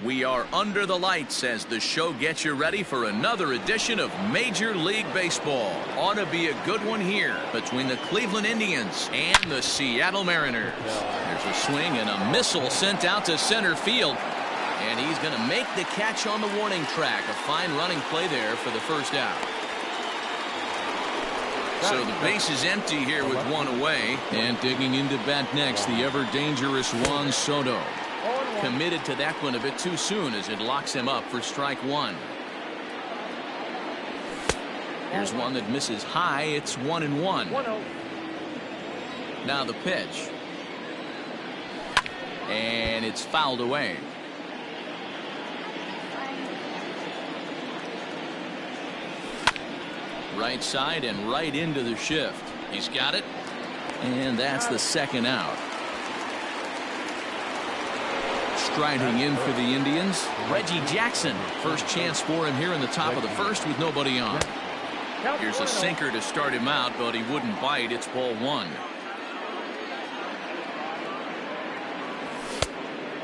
We are under the lights as the show gets you ready for another edition of Major League Baseball. Ought to be a good one here between the Cleveland Indians and the Seattle Mariners. There's a swing and a missile sent out to center field. And he's going to make the catch on the warning track. A fine running play there for the first out. So the base is empty here with one away. And digging into bat next, the ever-dangerous Juan Soto. Committed to that one a bit too soon as it locks him up for strike one. Here's one that misses high. It's 1-1. Now the pitch. And it's fouled away. Right side and right into the shift. He's got it. And that's the second out. Striding in for the Indians, Reggie Jackson. First chance for him here in the top of the first with nobody on. Here's a sinker to start him out, but he wouldn't bite. It's ball one.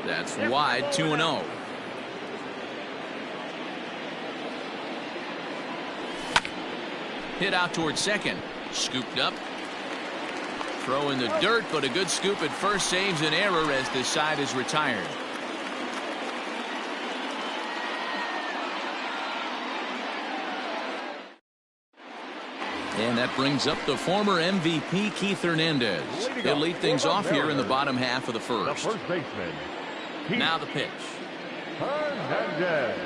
That's wide, 2-0. Hit out towards second. Scooped up. Throw in the dirt, but a good scoop at first saves an error as the side is retired. And that brings up the former MVP Keith Hernandez. He'll lead things off here in the bottom half of the first. Now the pitch. Hernandez.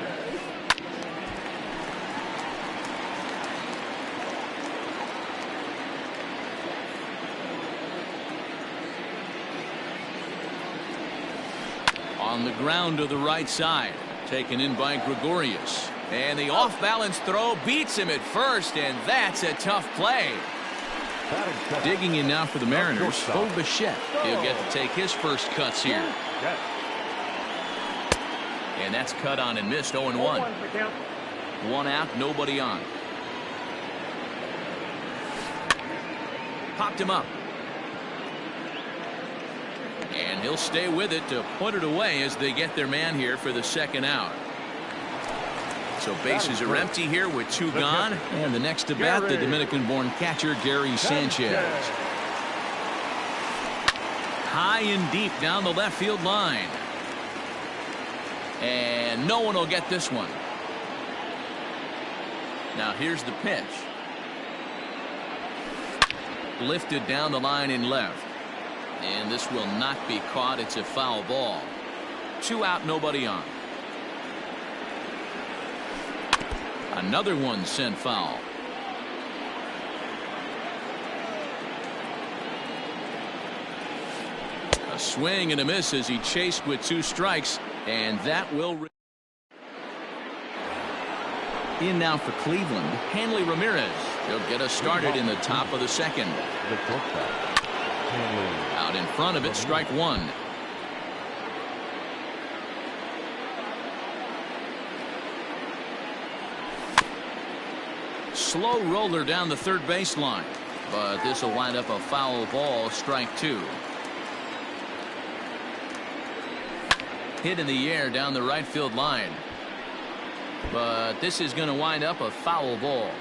On the ground to the right side. Taken in by Gregorius. And the off-balance throw beats him at first, and that's a tough play. Digging in now for the Mariners, Bo Bichette. He'll get to take his first cuts here. And that's cut on and missed, 0-1. One out, nobody on. Popped him up. And he'll stay with it to put it away as they get their man here for the second out. So bases are empty here with two gone. And the next to bat, the Dominican-born catcher, Gary Sanchez. High and deep down the left field line. And no one will get this one. Now here's the pitch. Lifted down the line in left. And this will not be caught. It's a foul ball. Two out, nobody on. Another one sent foul. A swing and a miss as he chased with two strikes, and that will. In now for Cleveland, Hanley Ramirez. He'll get us started in the top of the second. Out in front of it, strike one. Slow roller down the third baseline, but this will wind up a foul ball, strike two. Hit in the air down the right field line, but this is going to wind up a foul ball.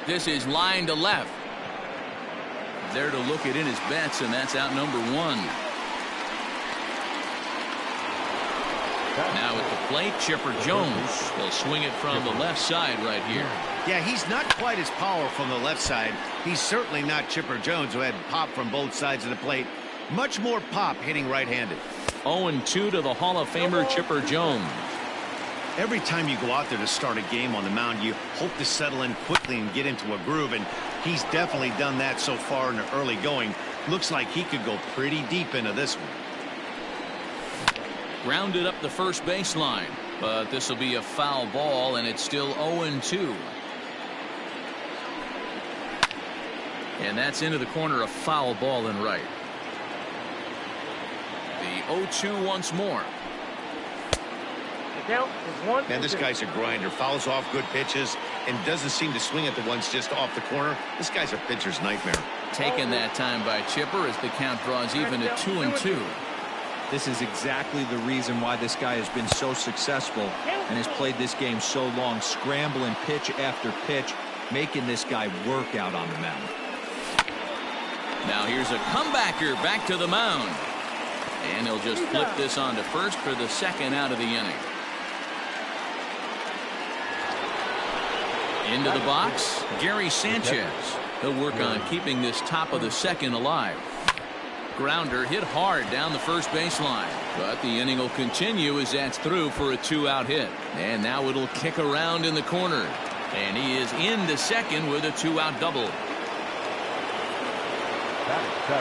This is line to left. There to look it in his bets, and that's out number one. Now at the plate, Chipper Jones. He'll swing it from the left side right here. Yeah, he's not quite as powerful from the left side. He's certainly not Chipper Jones, who had pop from both sides of the plate. Much more pop hitting right-handed. 0-2 to the Hall of Famer Chipper Jones. Every time you go out there to start a game on the mound, you hope to settle in quickly and get into a groove, and he's definitely done that so far in the early going. Looks like he could go pretty deep into this one. Grounded up the first baseline, but this will be a foul ball, and it's still 0-2. And that's into the corner, a foul ball and right. The 0-2 once more. And this guy's a grinder. Fouls off good pitches and doesn't seem to swing at the ones just off the corner. This guy's a pitcher's nightmare. taken that time by Chipper as the count draws even to 2-2. This is exactly the reason why this guy has been so successful and has played this game so long, scrambling pitch after pitch, making this guy work out on the mound. Now here's a comebacker back to the mound. And he'll just flip this on to first for the second out of the inning. Into the box, Gary Sanchez. He'll work on keeping this top of the second alive. Grounder hit hard down the first baseline, but the inning will continue as that's through for a 2-out hit. And now it'll kick around in the corner, and he is into second with a 2-out double.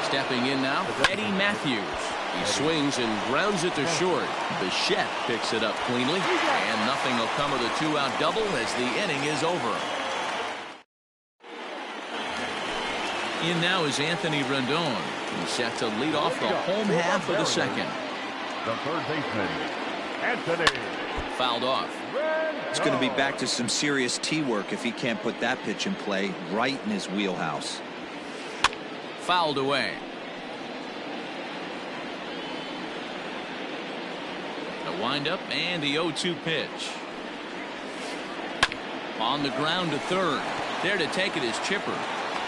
Stepping in now, Eddie Matthews. He swings and grounds it to short. Bichette picks it up cleanly, and nothing will come of the 2-out double as the inning is over. In now is Anthony Rendon. He's set to lead off the home half of the second. The third baseman, Anthony. Fouled off. It's going to be back to some serious tee work if he can't put that pitch in play right in his wheelhouse. Fouled away. The windup and the 0-2 pitch. On the ground to third. There to take it is Chipper.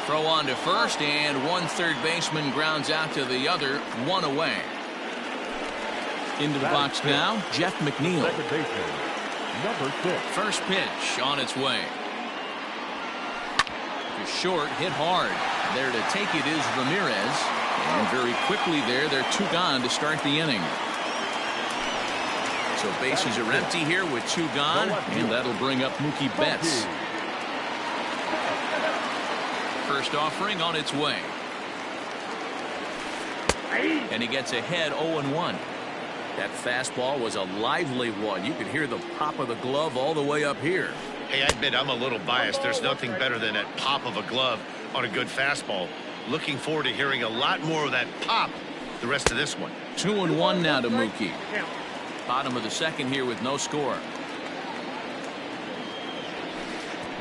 Throw on to first, and one third baseman grounds out to the other, one away. Into the box now, Jeff McNeil. Second baseman, number 6. First pitch on its way. To short, hit hard. There to take it is Ramirez. And very quickly there, they're 2 gone to start the inning. So bases are empty here with 2 gone, and that'll bring up Mookie Betts. First offering on its way. And he gets ahead 0-1. That fastball was a lively one. You could hear the pop of the glove all the way up here. Hey, I admit I'm a little biased. There's nothing better than that pop of a glove on a good fastball. Looking forward to hearing a lot more of that pop the rest of this one. 2-1 now to Mookie. Bottom of the second here with no score.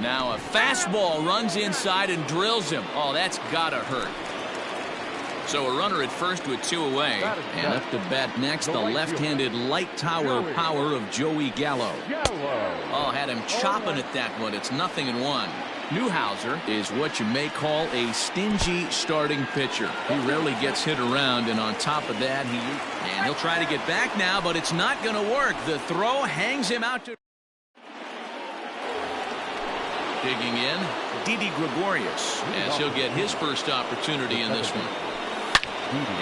Now a fastball runs inside and drills him. Oh, that's gotta hurt. So a runner at first with 2 away. And up to bat next, the left-handed light tower power of Joey Gallo. Oh, had him chopping at that one. It's 0-1. Newhouser is what you may call a stingy starting pitcher. He rarely gets hit around, and on top of that, he'll try to get back now, but it's not going to work. The throw hangs him out to... Digging in, Didi Gregorius, as he'll get his first opportunity in this one.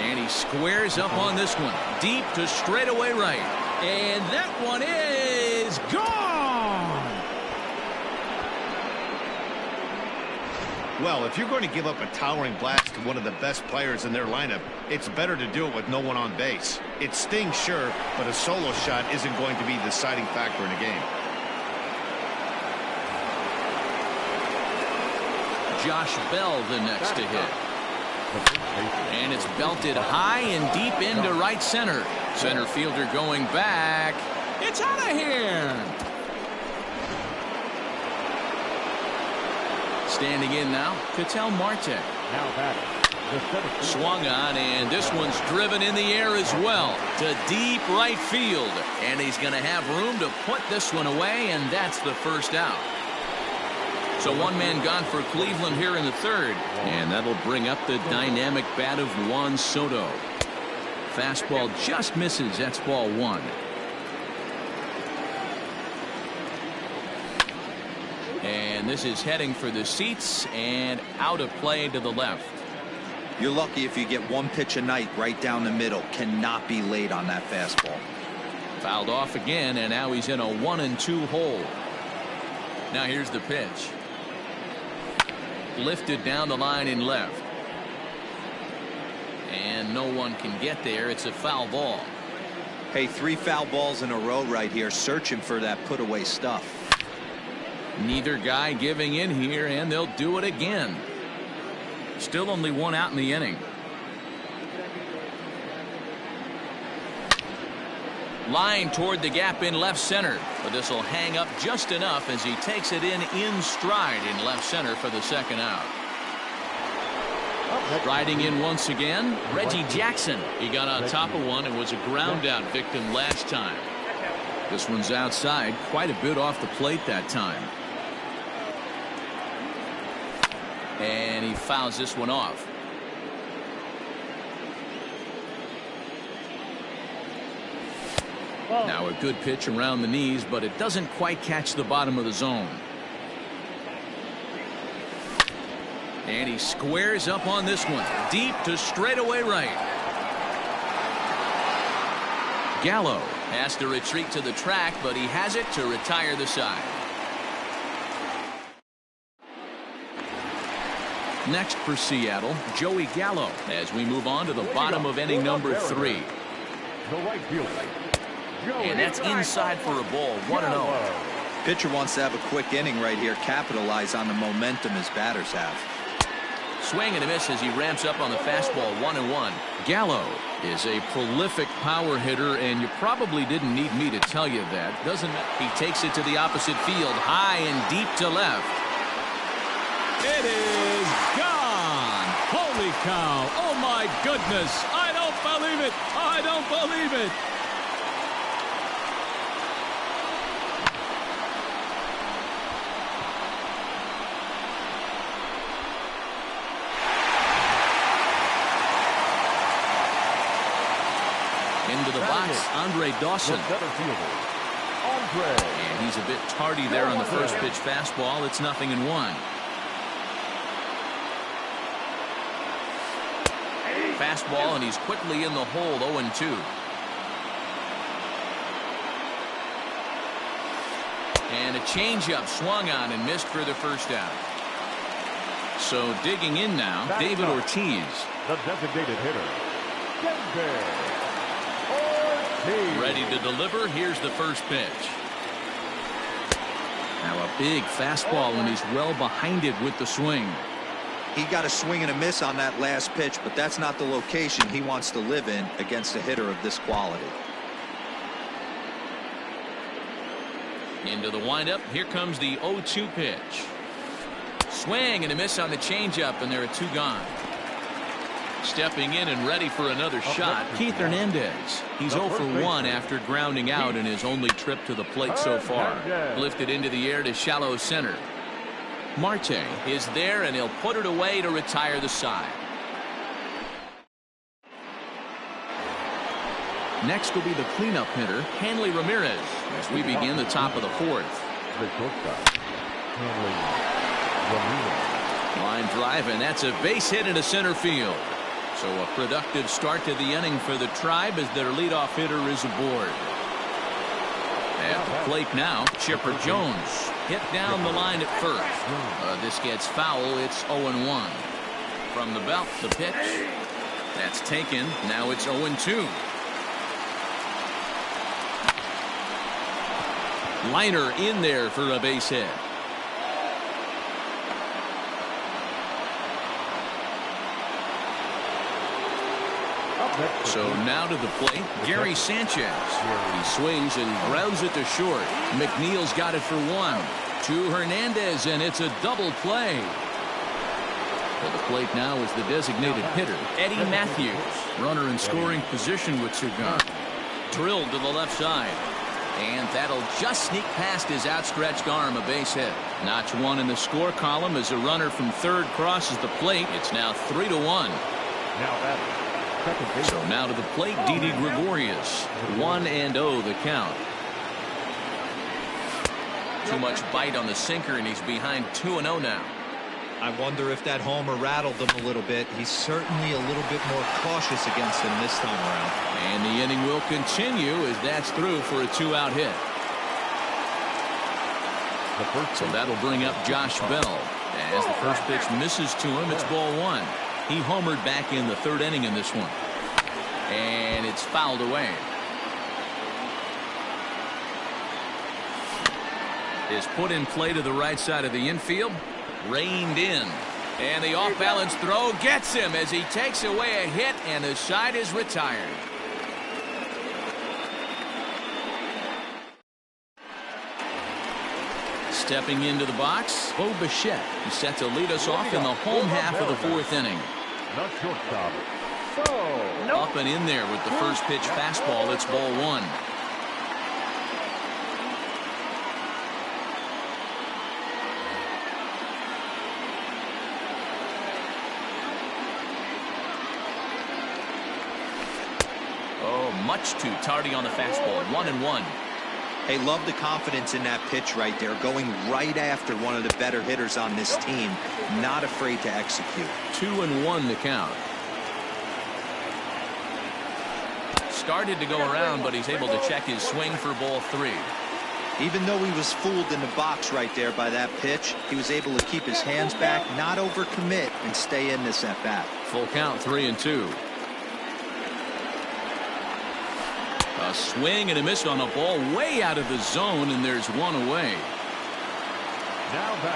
And he squares up on this one, deep to straightaway right. And that one is gone! Well, if you're going to give up a towering blast to one of the best players in their lineup, it's better to do it with no one on base. It stings, sure, but a solo shot isn't going to be the deciding factor in a game. Josh Bell the next to hit. And it's belted high and deep into right center. Center fielder going back. It's out of here. Standing in now, Ketel Marte. Swung on, and this one's driven in the air as well to deep right field. And he's going to have room to put this one away, and that's the first out. So 1 man gone for Cleveland here in the third, and that'll bring up the dynamic bat of Juan Soto. Fastball just misses. That's ball 1. And this is heading for the seats and out of play to the left. You're lucky if you get 1 pitch a night right down the middle. Cannot be late on that fastball. Fouled off again, and now he's in a 1-2 hole. Now here's the pitch. Lifted down the line in left. And no one can get there. It's a foul ball. Hey, 3 foul balls in a row right here, searching for that put away stuff. Neither guy giving in here, and they'll do it again. Still only 1 out in the inning. Line toward the gap in left center, but this will hang up just enough as he takes it in stride in left center for the second out. Riding in once again, Reggie Jackson. He got on top of one and was a ground out victim last time. This one's outside, quite a bit off the plate that time. And he fouls this one off. Now a good pitch around the knees, but it doesn't quite catch the bottom of the zone. And he squares up on this one, deep to straightaway right. Gallo has to retreat to the track, but he has it to retire the side. Next for Seattle, Joey Gallo, as we move on to the bottom of inning number 3. The right fielder. And that's inside for a ball, 1-0. Pitcher wants to have a quick inning right here, capitalize on the momentum his batters have. Swing and a miss as he ramps up on the fastball, 1-1. Gallo is a prolific power hitter, and you probably didn't need me to tell you that. He takes it to the opposite field, high and deep to left. It is gone. Holy cow. Oh, my goodness. I don't believe it. I don't believe it. Into the box, Andre Dawson. And he's a bit tardy there on the first pitch fastball. It's 0-1. Fastball, and he's quickly in the hole, 0-2. And a changeup swung on and missed for the first out. So digging in now, David Ortiz. The designated hitter. Ready to deliver. Here's the first pitch. Now a big fastball, and he's well behind it with the swing. He got a swing and a miss on that last pitch, but that's not the location he wants to live in against a hitter of this quality. Into the windup. Here comes the 0-2 pitch. Swing and a miss on the changeup, and there are 2 gone. Stepping in and ready for another shot, Keith Hernandez. He's 0 for 1 after grounding out in his only trip to the plate so far. Lifted into the air to shallow center. Marte is there, and he'll put it away to retire the side. Next will be the cleanup hitter, Hanley Ramirez, as we begin the top of the 4th. Line drive, and that's a base hit into center field. So a productive start to the inning for the Tribe as their leadoff hitter is aboard. At the plate now, Chipper Jones. Hit down the line at first. This gets foul. It's 0-1. From the belt, the pitch. That's taken. Now it's 0-2. Liner in there for a base hit. So now to the plate, Gary Sanchez. He swings and grounds it to short. McNeil's got it for 1. To Hernandez, and it's a double play. To the plate now is the designated hitter, Eddie Matthews. Runner in scoring position with 2 gone. Drilled to the left side. And that'll just sneak past his outstretched arm, a base hit. Notch 1 in the score column as a runner from third crosses the plate. It's now 3-1. So now to the plate, Didi Gregorius. 1-0 the count. Too much bite on the sinker, and he's behind 2-0 now. I wonder if that homer rattled him a little bit. He's certainly a little bit more cautious against him this time around. And the inning will continue as that's through for a 2-out hit. So that'll bring up Josh Bell. As the first pitch misses to him, it's ball 1. He homered back in the 3rd inning in this one. And it's fouled away. Is put in play to the right side of the infield. Reined in. And the off-balance throw gets him as he takes away a hit, and the side is retired. Stepping into the box, Bo Bichette. He's set to lead us off in the home half of the 4th inning. Not shortstop. Up and in there with the first pitch fastball. It's ball one. Oh, much too tardy on the fastball. 1-1. Hey, love the confidence in that pitch right there, going right after one of the better hitters on this team, not afraid to execute. 2-1 to count. Started to go around, but he's able to check his swing for ball three. Even though he was fooled in the box right there by that pitch, he was able to keep his hands back, not overcommit, and stay in this at bat. Full count, 3-2. A swing and a miss on a ball way out of the zone, and there's one away.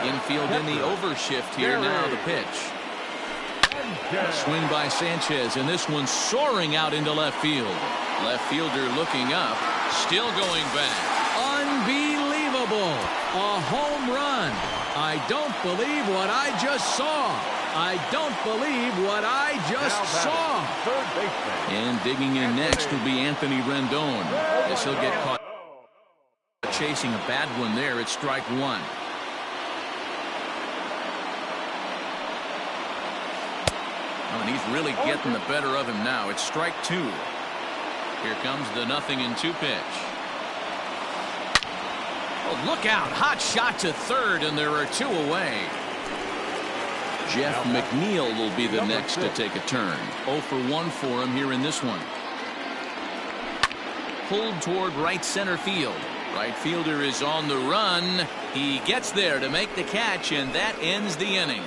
Infield in the overshift here. Now the pitch. A swing by Sanchez, and this one soaring out into left field. Left fielder looking up, still going back. Unbelievable! A home run. I don't believe what I just saw. I don't believe what I just saw. And digging in next will be Anthony Rendon, as he'll get caught chasing a bad one there. It's strike one. Oh, and he's really getting the better of him now. It's strike two. Here comes the 0-2 pitch. Oh, look out. Hot shot to third, and there are two away. Jeff McNeil will be the next to take a turn. 0 for 1 for him here in this one. Pulled toward right center field. Right fielder is on the run. He gets there to make the catch, and that ends the inning.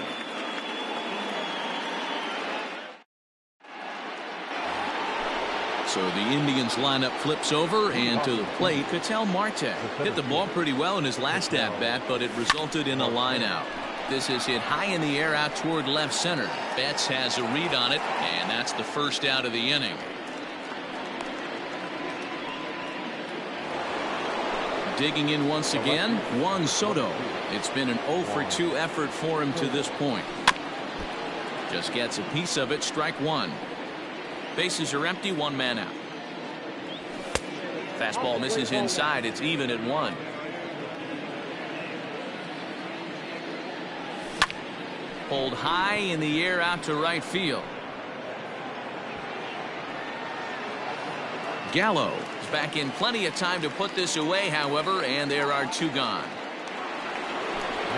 So the Indians lineup flips over, and to the plate, Ketel Marte hit the ball pretty well in his last at-bat, but it resulted in a line out. This is hit high in the air out toward left center. Betts has a read on it, and that's the first out of the inning. Digging in once again, Juan Soto. It's been an 0 for 2 effort for him to this point. Just gets a piece of it. Strike one. Bases are empty. One man out. Fastball misses inside. It's even at 1. Pulled high in the air out to right field. Gallo is back in plenty of time to put this away, however, and there are two gone.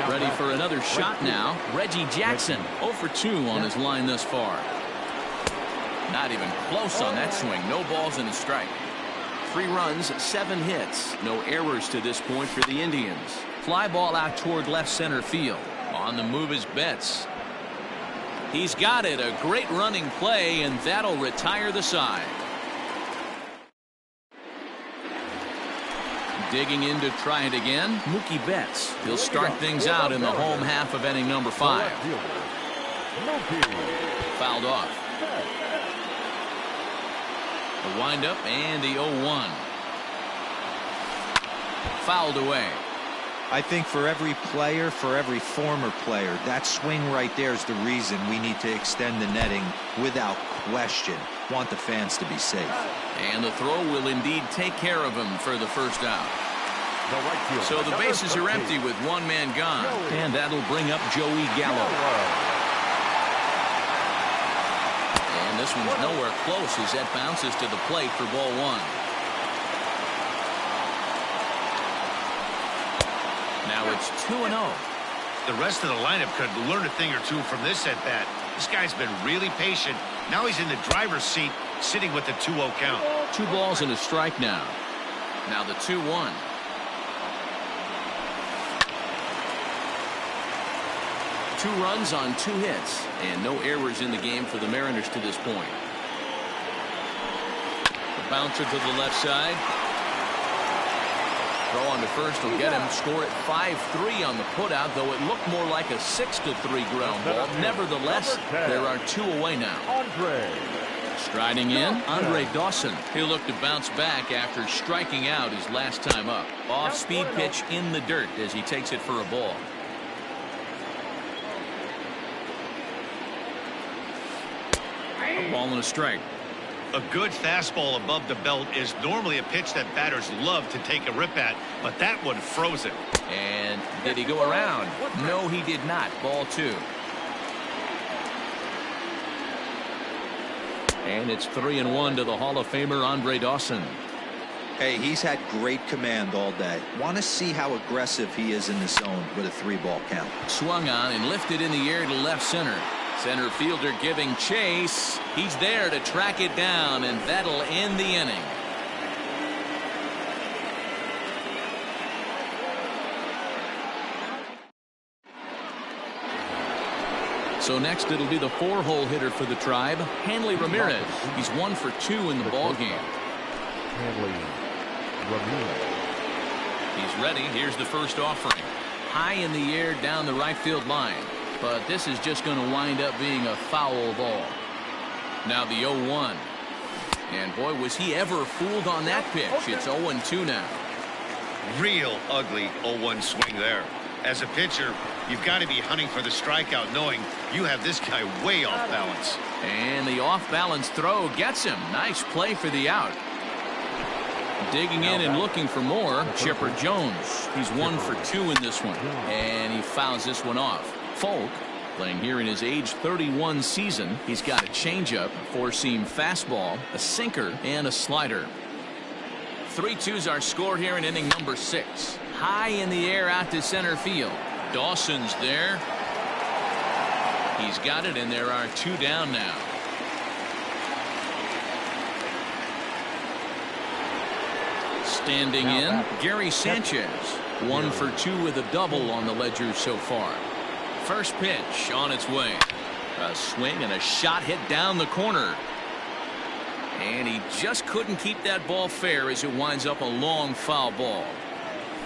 Ready for another shot now. Reggie Jackson 0 for 2 on his line thus far. Not even close on that swing. No balls and a strike. 3 runs, 7 hits. No errors to this point for the Indians. Fly ball out toward left center field. On the move is Betts. He's got it. A great running play, and that'll retire the side. Digging in to try it again, Mookie Betts. He'll start things out in the home half of inning number 5. Fouled off. The windup and the 0-1. Fouled away. I think for every player, for every former player, that swing right there is the reason we need to extend the netting without question. Want the fans to be safe. And the throw will indeed take care of him for the first out. So the bases are empty with one man gone. And that'll bring up Joey Gallo. And this one's nowhere close as that bounces to the plate for ball 1. Now it's 2-0. The rest of the lineup could learn a thing or two from this at bat. This guy's been really patient. Now he's in the driver's seat, sitting with the 2-0 count. 2 balls and a strike now. Now the 2-1. Two runs on 2 hits, and no errors in the game for the Mariners to this point. The bouncer to the left side. Throw on to first will get him. Score at 5-3 on the putout, though it looked more like a 6-3 ground ball. Nevertheless, there are 2 away now. Striding in, Andre Dawson. He'll look to bounce back after striking out his last time up. Off-speed pitch in the dirt as he takes it for a ball. Ball and a strike. A good fastball above the belt is normally a pitch that batters love to take a rip at, but that one froze him. And did he go around? No, he did not. Ball 2. And it's 3-1 to the Hall of Famer Andre Dawson. Hey, he's had great command all day. Want to see how aggressive he is in the zone with a 3-ball count. Swung on and lifted in the air to left center. Center fielder giving chase. He's there to track it down, and that'll end the inning. So next it'll be the 4-hole hitter for the Tribe, Hanley Ramirez. He's 1 for 2 in the ball game. Hanley Ramirez. He's ready. Here's the first offering. High in the air down the right field line. But this is just going to wind up being a foul ball. Now the 0-1. And boy, was he ever fooled on that pitch. It's 0-2 now. Real ugly 0-1 swing there. As a pitcher, you've got to be hunting for the strikeout, knowing you have this guy way off balance. And the off-balance throw gets him. Nice play for the out. Digging in and looking for more, Chipper Jones. He's 1 for 2 in this one. And he fouls this one off. Folk, playing here in his age 31 season, he's got a changeup, a 4-seam fastball, a sinker, and a slider. 3-2's our score here in inning number 6. High in the air out to center field. Dawson's there. He's got it, and there are 2 down now. Standing in, Gary Sanchez. 1 for 2 with a double on the ledger so far. First pitch on its way. A swing and a shot hit down the corner. And he just couldn't keep that ball fair as it winds up a long foul ball.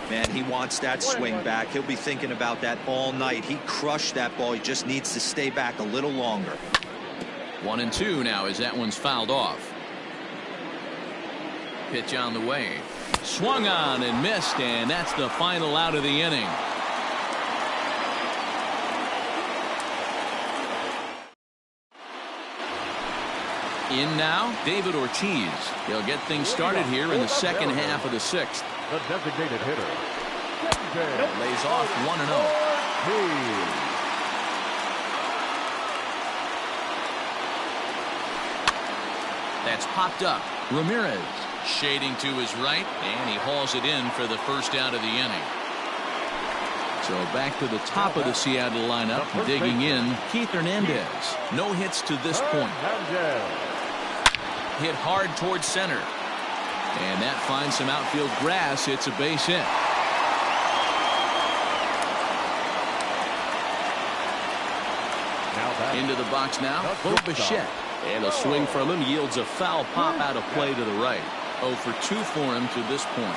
Man, he wants that swing back. He'll be thinking about that all night. He crushed that ball. He just needs to stay back a little longer. 1-2 now as that one's fouled off. Pitch on the way. Swung on and missed, and that's the final out of the inning. In now, David Ortiz. He'll get things started here in the second half of the 6th. The designated hitter. Lays off 1-0. That's popped up. Ramirez shading to his right, and he hauls it in for the first out of the inning. So back to the top of the Seattle lineup, digging in, Keith Hernandez. No hits to this point. Hit hard towards center. And that finds some outfield grass. It's a base hit. Into the box now, Bo Bichette. And a swing from him yields a foul pop out of play to the right. 0 for 2 for him to this point.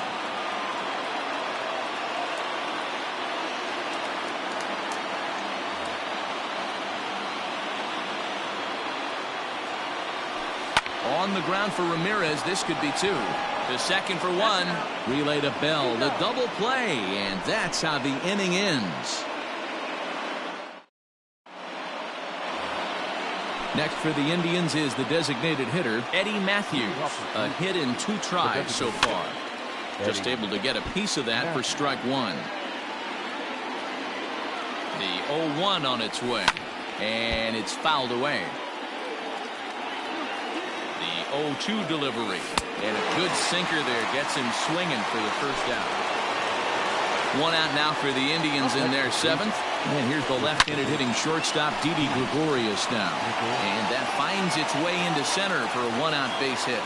On the ground for Ramirez. This could be 2. To second for 1. Relay to Bell. The double play. And that's how the inning ends. Next for the Indians is the designated hitter, Eddie Matthews. A hit in 2 tries so far. Just able to get a piece of that for strike 1. The 0-1 on its way. And it's fouled away. The 0-2 delivery. And a good sinker there gets him swinging for the first out. 1 out now for the Indians in their 7th. And here's the left-handed hitting shortstop, Didi Gregorius now. And that finds its way into center for a 1-out base hit.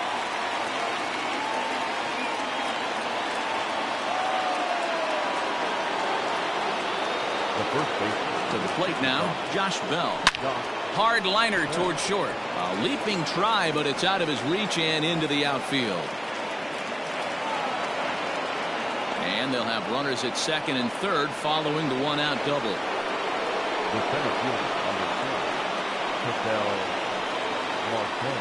To the plate now, Josh Bell. Hard liner towards short. A leaping try, but it's out of his reach and into the outfield. And they'll have runners at second and third following the 1-out double. The center fielder, number 10, Ketel Marte.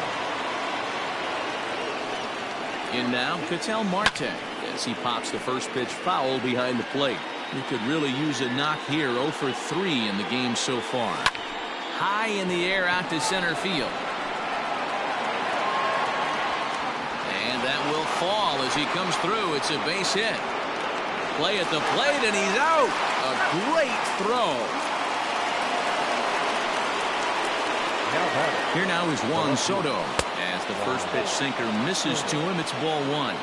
In now, Ketel Marte as he pops the first pitch foul behind the plate. He could really use a knock here. 0 for 3 in the game so far. High in the air out to center field. fall as he comes through. It's a base hit. Play at the plate, and he's out. A great throw. Here now is Juan Soto. As the first pitch sinker misses to him, it's ball one.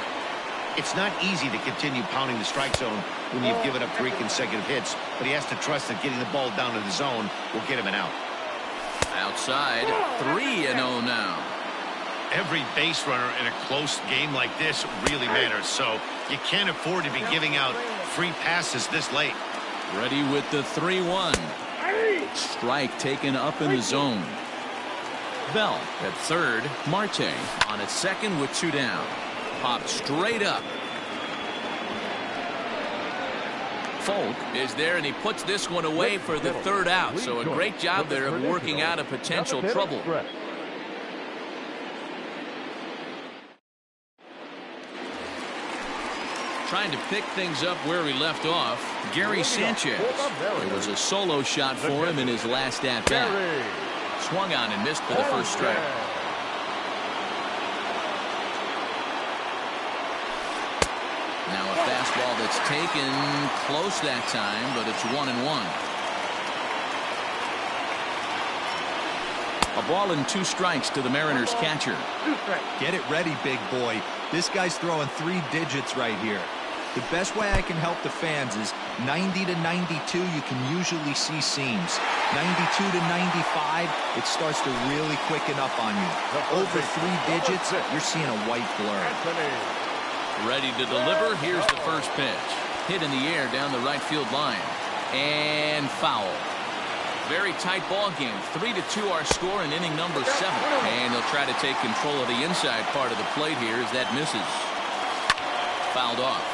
It's not easy to continue pounding the strike zone when you've given up 3 consecutive hits, but he has to trust that getting the ball down to the zone will get him an out. Outside, 3-0 now. Every base runner in a close game like this really matters, so you can't afford to be giving out free passes this late. Ready with the 3-1. Strike taken up in the zone. Bell at third. Marte on at second with 2 down. Popped straight up. Folk is there, and he puts this one away for the 3rd out. So a great job there of working out a potential trouble. Trying to pick things up where he left off, Gary Sanchez. It was a solo shot for him in his last at-bat. Swung on and missed for the first strike. Now a fastball that's taken close that time, but it's 1-1. A ball and 2 strikes to the Mariners catcher. Get it ready, big boy. This guy's throwing 3 digits right here. The best way I can help the fans is 90 to 92, you can usually see seams. 92 to 95, it starts to really quicken up on you. Over 3 digits, you're seeing a white blur. Ready to deliver. Here's the first pitch. Hit in the air down the right field line. And foul. Very tight ball game. 3-2 our score in inning number 7. And he'll try to take control of the inside part of the plate here as that misses. Fouled off.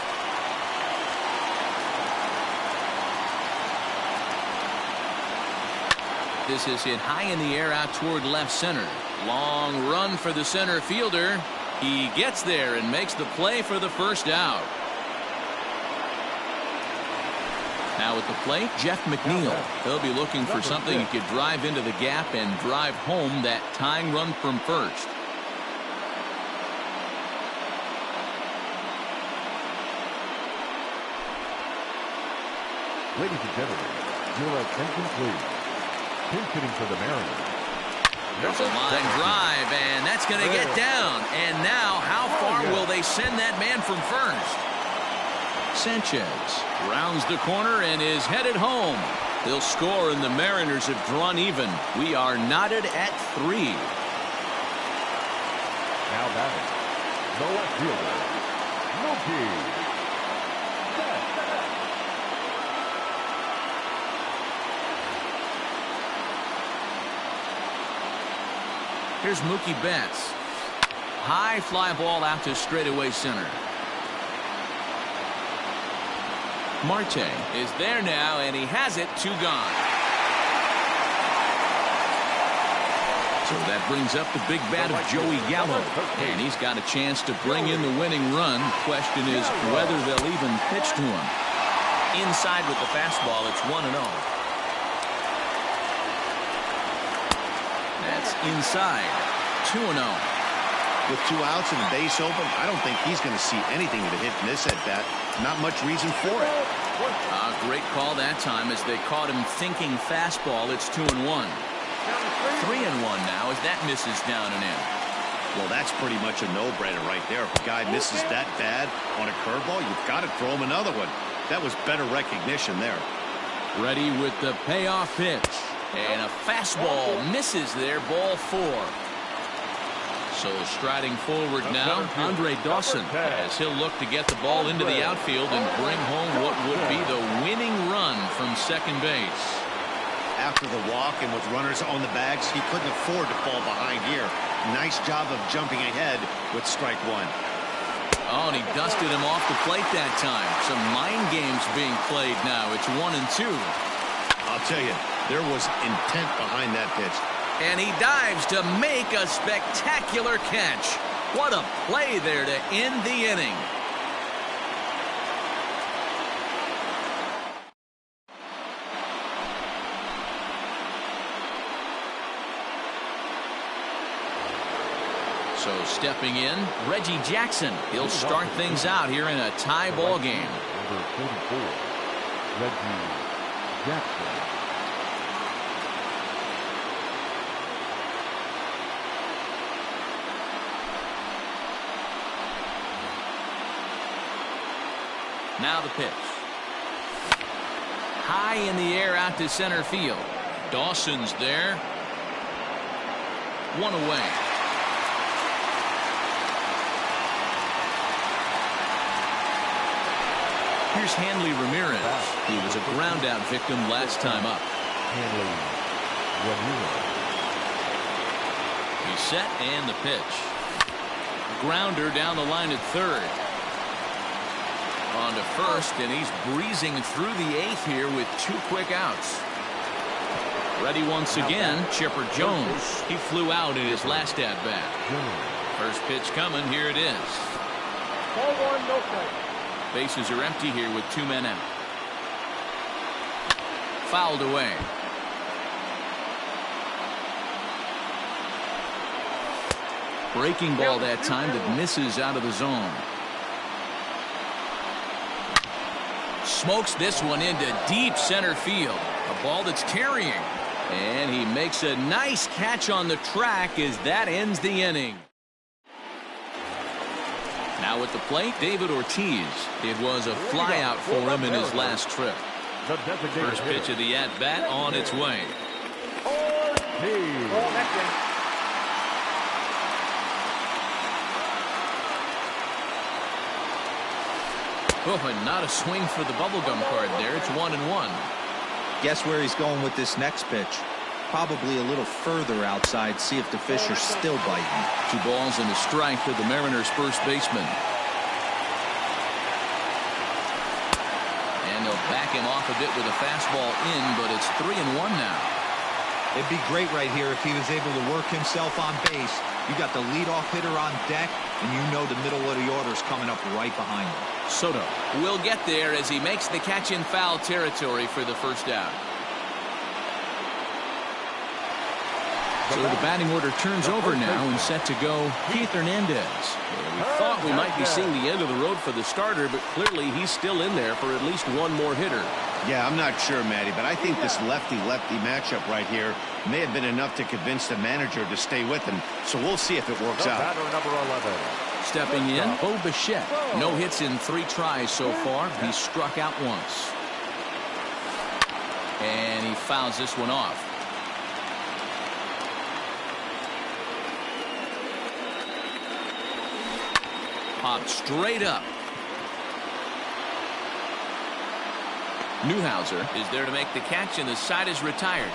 This is hit high in the air out toward left center. Long run for the center fielder. He gets there and makes the play for the first out. Now at the plate, Jeff McNeil. He'll be looking for something he could drive into the gap and drive home that tying run from first. Ladies and gentlemen, your attention please. Pinch hitting for the Mariners. There's a line drive, and that's going to get down. And now, how far will they send that man from first? Sanchez rounds the corner and is headed home. He'll score, and the Mariners have drawn even. We are knotted at 3. Now batting, the left fielder, Mookie. Here's Mookie Betts. High fly ball out to straightaway center. Marte is there now, and he has it. 2 gone. So that brings up the big bat of Joey Gallo, and he's got a chance to bring in the winning run. Question is whether they'll even pitch to him. Inside with the fastball, it's 1-0. That's inside. 2-0. With 2 outs and the base open, I don't think he's going to see anything to hit in this at-bat. Not much reason for it. Great call that time as they caught him thinking fastball. It's 2-1. 3-1 now as that misses down and in. Well, that's pretty much a no-brainer right there. If a guy misses that bad on a curveball, you've got to throw him another one. That was better recognition there. Ready with the payoff pitch. And a fastball misses there, ball 4. So striding forward now, Andre Dawson, as he'll look to get the ball into the outfield and bring home what would be the winning run from second base. After the walk and with runners on the bags, he couldn't afford to fall behind here. Nice job of jumping ahead with strike 1. Oh, and he dusted him off the plate that time. Some mind games being played now. It's 1-2. I'll tell you, there was intent behind that pitch. And he dives to make a spectacular catch. What a play there to end the inning. So So stepping in, Reggie Jackson. He'll start things out here in a tie ball game. Number 44, Reggie Jackson. Now the pitch. High in the air out to center field. Dawson's there. One away. Here's Hanley Ramirez. He was a ground out victim last time up. Hanley Ramirez. He's set and the pitch. Grounder down the line at third. On to first, and he's breezing through the eighth here with 2 quick outs. Ready once again, Chipper Jones. He flew out in his last at-bat. First pitch coming, here it is. Ball 1, no strike. Bases are empty here with 2 men out. Fouled away. Breaking ball that time that misses out of the zone. Smokes this one into deep center field. A ball that's carrying. And he makes a nice catch on the track as that ends the inning. Now at the plate, David Ortiz. It was a flyout for him in his last trip. First pitch of the at-bat on its way. Oh, and not a swing for the bubblegum card there. It's 1-1. Guess where he's going with this next pitch? Probably a little further outside. See if the fish are still biting. 2 balls and a strike to the Mariners' first baseman. And they'll back him off a bit with a fastball in, but it's 3-1 now. It'd be great right here if he was able to work himself on base. You got the leadoff hitter on deck, and you know the middle of the order is coming up right behind him. Soto will get there as he makes the catch in foul territory for the first out. So the batting order turns over now and set to go Keith Hernandez. We thought we might be seeing the end of the road for the starter, but clearly he's still in there for at least one more hitter. Yeah, I'm not sure, Matty, but I think this lefty-lefty matchup right here may have been enough to convince the manager to stay with him. So we'll see if it works out. Batter number 11. Stepping in, Bo Bichette. No hits in 3 tries so far. He's struck out once. And he fouls this one off. Popped straight up. Newhouser is there to make the catch, and the side is retired.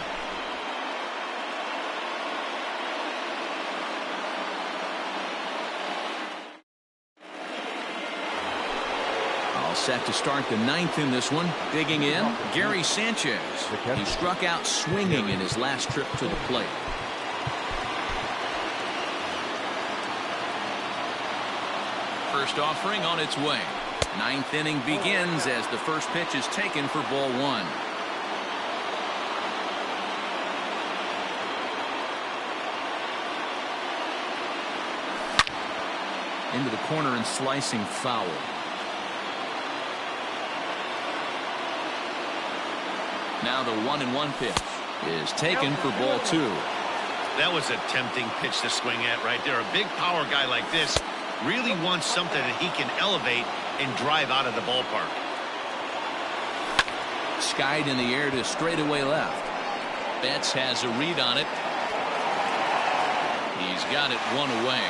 All set to start the 9th in this one. Digging in, Gary Sanchez. He struck out swinging in his last trip to the plate. First offering on its way. 9th inning begins as the first pitch is taken for ball 1. Into the corner and slicing foul. Now the 1-1 pitch is taken for ball 2. That was a tempting pitch to swing at right there. A big power guy like this really wants something that he can elevate and drive out of the ballpark. Skied in the air to straightaway left. Betts has a read on it. He's got it 1 away.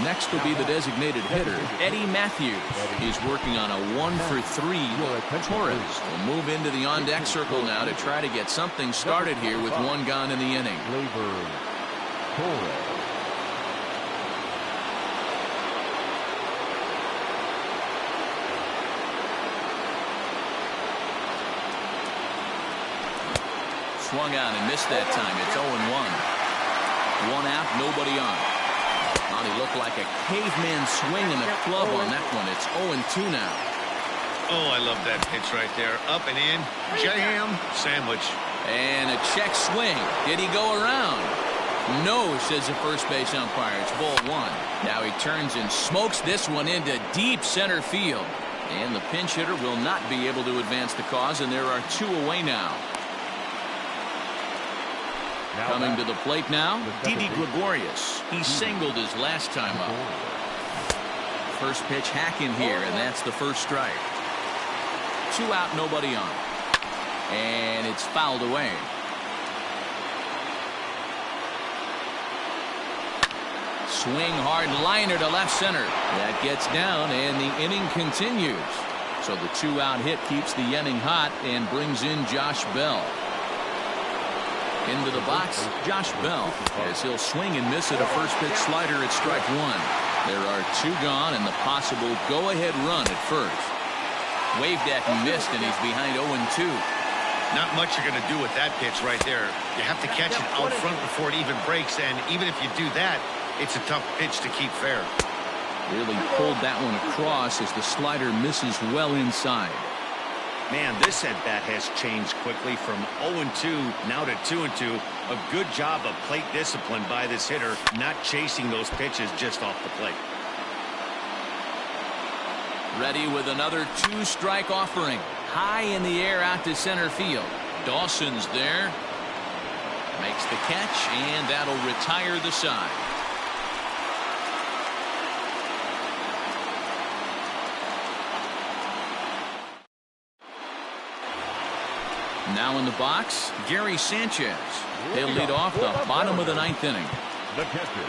Next will be the designated hitter, Eddie Matthews. He's working on a 1-for-3. Torres will move into the on-deck circle now to try to get something started here with 1 gone in the inning. Swung out and missed that time. It's 0-1. 1 out, nobody on. He looked like a caveman swinging a club on that one. It's 0-2 now. Oh, I love that pitch right there. Up and in. Jam sandwich. And a check swing. Did he go around? No, says the first base umpire. It's ball one. Now he turns and smokes this one into deep center field. And the pinch hitter will not be able to advance the cause, and there are two away now. Coming to the plate now, Didi Gregorius. He singled his last time up. First pitch hack in here, and that's the first strike. 2 out, nobody on. And it's fouled away. Swing hard liner to left center. That gets down, and the inning continues. So the 2-out hit keeps the inning hot and brings in Josh Bell. Into the box, Josh Bell, as he'll swing and miss at a first pitch slider at strike one. There are 2 gone and the possible go-ahead run at first. Waved at and missed, and he's behind 0-2. Not much you're going to do with that pitch right there. You have to catch it out front before it even breaks, and even if you do that, it's a tough pitch to keep fair. Really pulled that one across as the slider misses well inside. Man, this at-bat has changed quickly from 0-2 now to 2-2. A good job of plate discipline by this hitter, not chasing those pitches just off the plate. Ready with another 2-strike offering. High in the air out to center field. Dawson's there. Makes the catch, and that'll retire the side. Now in the box, Gary Sanchez. He'll lead off the bottom of the 9th inning. The catcher,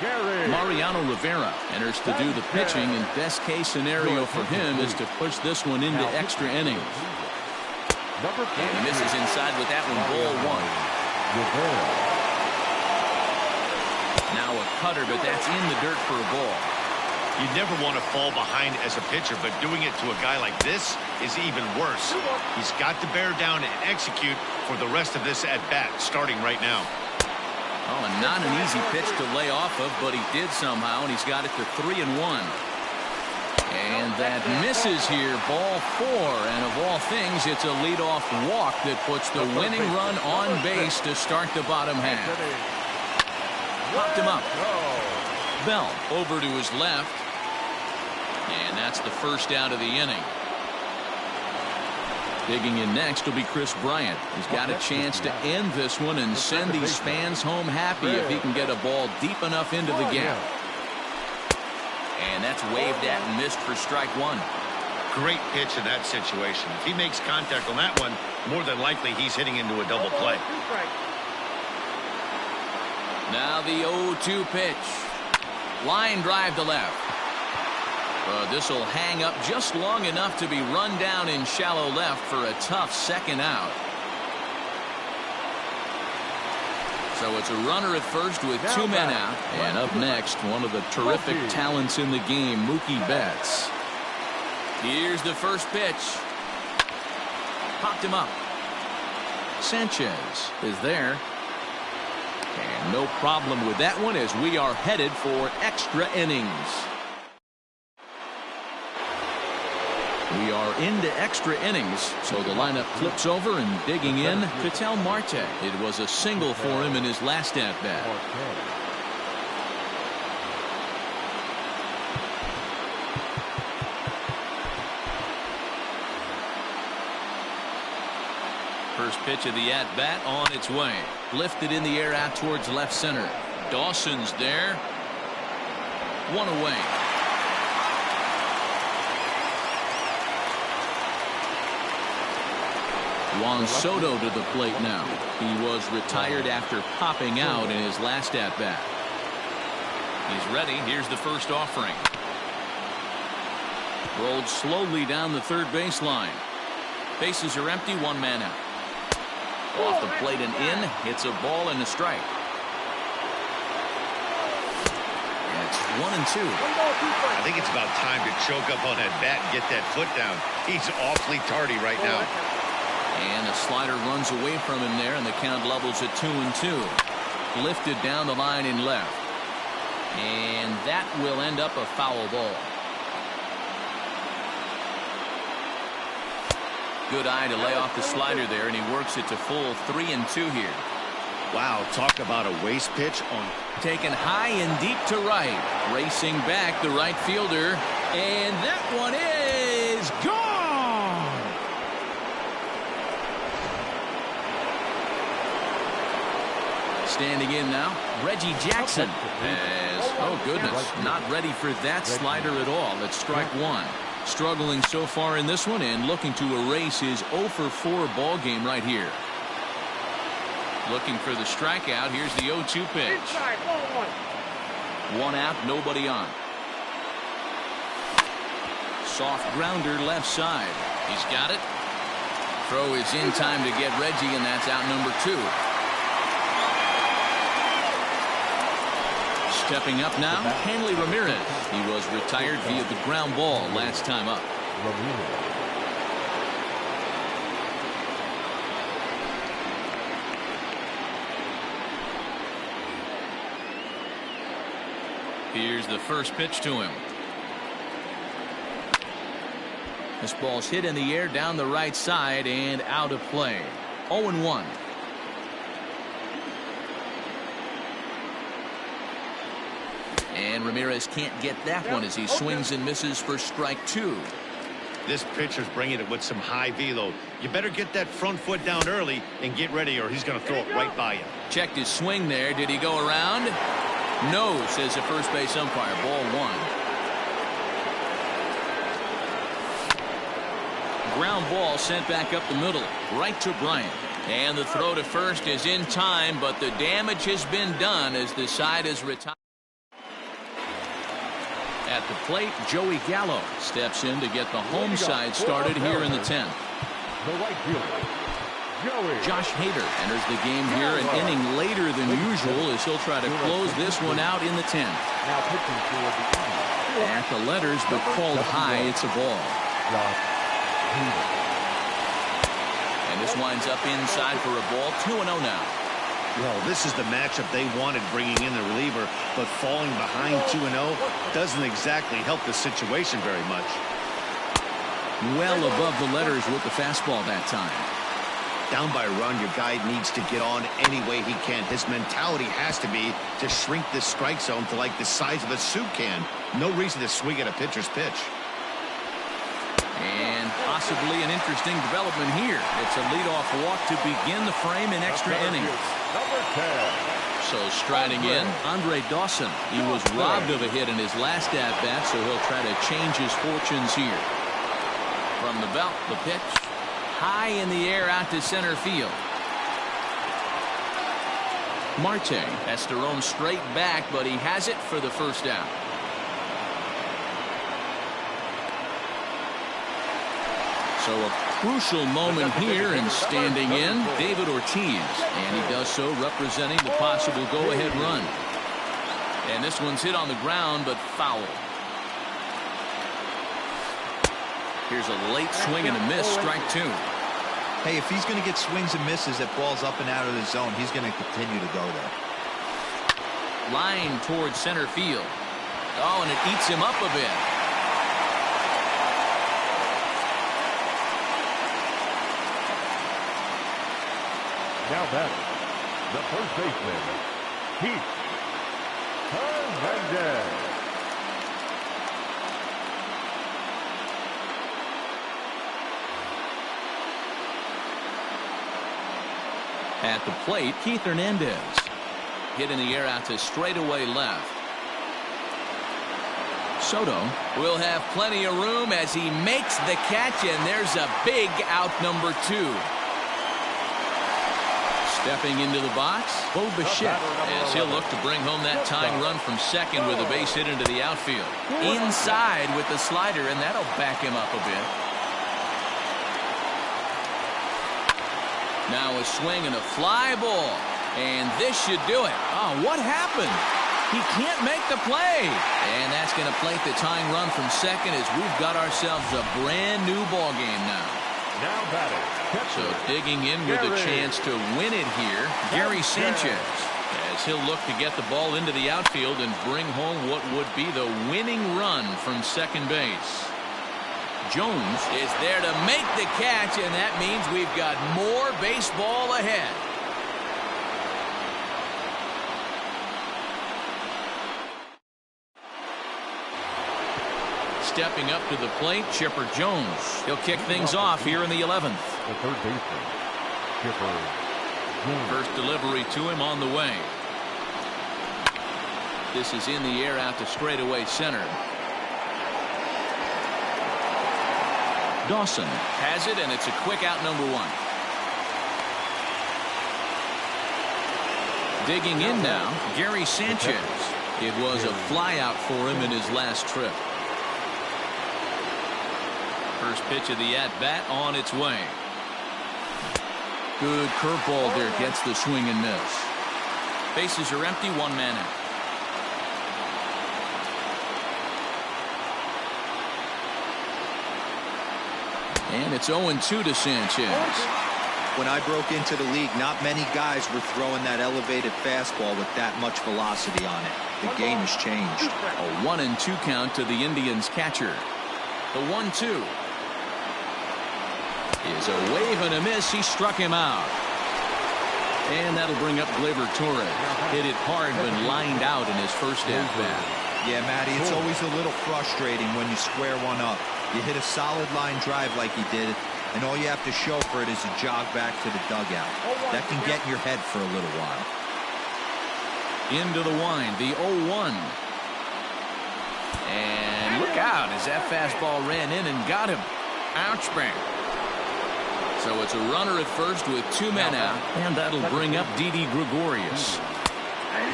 Gary. Mariano Rivera enters to do the pitching, and best case scenario for him is to push this one into extra innings. And he misses inside with that one, ball one. Now a cutter, but that's in the dirt for a ball. You never want to fall behind as a pitcher, but doing it to a guy like this is even worse. He's got to bear down and execute for the rest of this at-bat, starting right now. Oh, and not an easy pitch to lay off of, but he did somehow, and he's got it to 3-1. And that misses here, ball 4, and of all things, it's a leadoff walk that puts the winning run on base to start the bottom half. Popped him up. Bell over to his left. And that's the first out of the inning. Digging in next will be Chris Bryant. He's got a chance to end this one and send these fans home happy if he can get a ball deep enough into the gap. And that's waved at and missed for strike one. Great pitch in that situation. If he makes contact on that one, more than likely he's hitting into a double play. Now the 0-2 pitch. Line drive to left. This will hang up just long enough to be run down in shallow left for a tough second out. So it's a runner at first with 2 men out. And up next, one of the terrific talents in the game, Mookie Betts. Here's the first pitch. Popped him up. Sanchez is there. And no problem with that one as we are headed for extra innings. We are into extra innings, so the lineup flips over and digging in, Ketel Marte. It was a single for him in his last at-bat. First pitch of the at-bat on its way. Lifted in the air out towards left center. Dawson's there. 1 away. Juan Soto to the plate now. He was retired after popping out in his last at-bat. He's ready. Here's the first offering. Rolled slowly down the third baseline. Bases are empty, 1 man out. Off the plate and in. It's a ball and a strike. And it's 1-2. I think it's about time to choke up on that bat and get that foot down. He's awfully tardy right now. And a slider runs away from him there, and the count levels at 2-2. Lifted down the line in left. And that will end up a foul ball. Good eye to lay off the slider there, and he works it to full 3-2 here. Wow, talk about a waste pitch on. Taken high and deep to right. Racing back the right fielder. And that one is gone. Standing in now, Reggie Jackson. Oh goodness, not ready for that slider at all. It's strike one. Struggling so far in this one and looking to erase his 0 for 4 ball game right here. Looking for the strikeout. Here's the 0-2 pitch. Inside, 1-1. One out, nobody on. Soft grounder left side. He's got it. Throw is in time to get Reggie, and that's out number 2. Stepping up now, Hanley Ramirez. He was retired via the ground ball last time up. Here's the first pitch to him. This ball's hit in the air down the right side and out of play. 0-1. And Ramirez can't get that one as he swings and misses for strike 2. This pitcher's bringing it with some high velo. You better get that front foot down early and get ready, or he's going to throw it right by you. Checked his swing there. Did he go around? No, says the first base umpire. Ball 1. Ground ball sent back up the middle, right to Bryant. And the throw to first is in time, but the damage has been done as the side is retired. At the plate, Joey Gallo steps in to get the home side started here in the 10th. The right fielder, Joey. Josh Hader enters the game here an inning later than usual as he'll try to close this one out in the 10th. Now pitching toward the end. At the letters, but called high, it's a ball. And this winds up inside for a ball. 2-0 now. Well, this is the matchup they wanted, bringing in the reliever, but falling behind 2-0 doesn't exactly help the situation very much. Well above the letters with the fastball that time. Down by a run, your guy needs to get on any way he can. His mentality has to be to shrink this strike zone to like the size of a soup can. No reason to swing at a pitcher's pitch. And possibly an interesting development here. It's a leadoff walk to begin the frame in extra innings. Number 10. So striding in, Andre Dawson. He was robbed of a hit in his last at-bat, so he'll try to change his fortunes here. From the belt, the pitch. High in the air out to center field. Marte has to roam straight back, but he has it for the first out. So a crucial moment here, and standing in, David Ortiz. And he does so representing the possible go-ahead run. And this one's hit on the ground, but foul. Here's a late swing and a miss, strike 2. Hey, if he's going to get swings and misses at balls up and out of the zone, he's going to continue to go there. Line towards center field. Oh, and it eats him up a bit. Now batting, the first baseman, Keith Hernandez. At the plate, Keith Hernandez. Hit in the air out to straightaway left. Soto will have plenty of room as he makes the catch, and there's a big out number 2. Stepping into the box, Bo Bichette, as he'll look to bring home that tying run from second with a base hit into the outfield. Inside with the slider, and that'll back him up a bit. Now a swing and a fly ball, and this should do it. Oh, what happened? He can't make the play, and that's going to plate the tying run from second as we've got ourselves a brand new ball game now. Now batting. So digging in with a chance to win it here, Gary Sanchez, as he'll look to get the ball into the outfield and bring home what would be the winning run from second base. Jones is there to make the catch, and that means we've got more baseball ahead. Stepping up to the plate, Chipper Jones. He'll kick things off here in the 11th. The third baseman, Chipper Jones. First delivery to him on the way. This is in the air out to straightaway center. Dawson has it, and it's a quick out, number 1. Digging in now, Gary Sanchez. It was a fly out for him in his last trip. First pitch of the at-bat on its way. Good curveball there, gets the swing and miss. Bases are empty, 1 man out. And it's 0-2 to Sanchez. When I broke into the league, not many guys were throwing that elevated fastball with that much velocity on it. The game has changed. A 1-2 count to the Indians catcher. The 1-2 is a wave and a miss. He struck him out. And that'll bring up Gleyber Torres. Hit it hard but lined out in his first at-bat. Yeah, Matty, it's always a little frustrating when you square one up. You hit a solid line drive like he did, and all you have to show for it is a jog back to the dugout. That can get in your head for a little while. Into the wind, the 0-1. And look out as that fastball ran in and got him. Ouch bang. So it's a runner at first with 2 men out, and that'll bring up Didi Gregorius.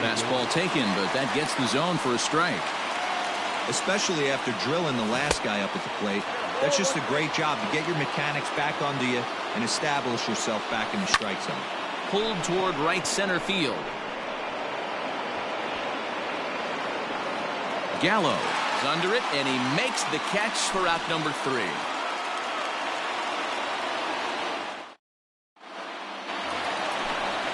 Fastball taken, but that gets the zone for a strike. Especially after drilling the last guy up at the plate. That's just a great job to get your mechanics back onto you and establish yourself back in the strike zone. Pulled toward right center field. Gallo is under it, and he makes the catch for out number 3.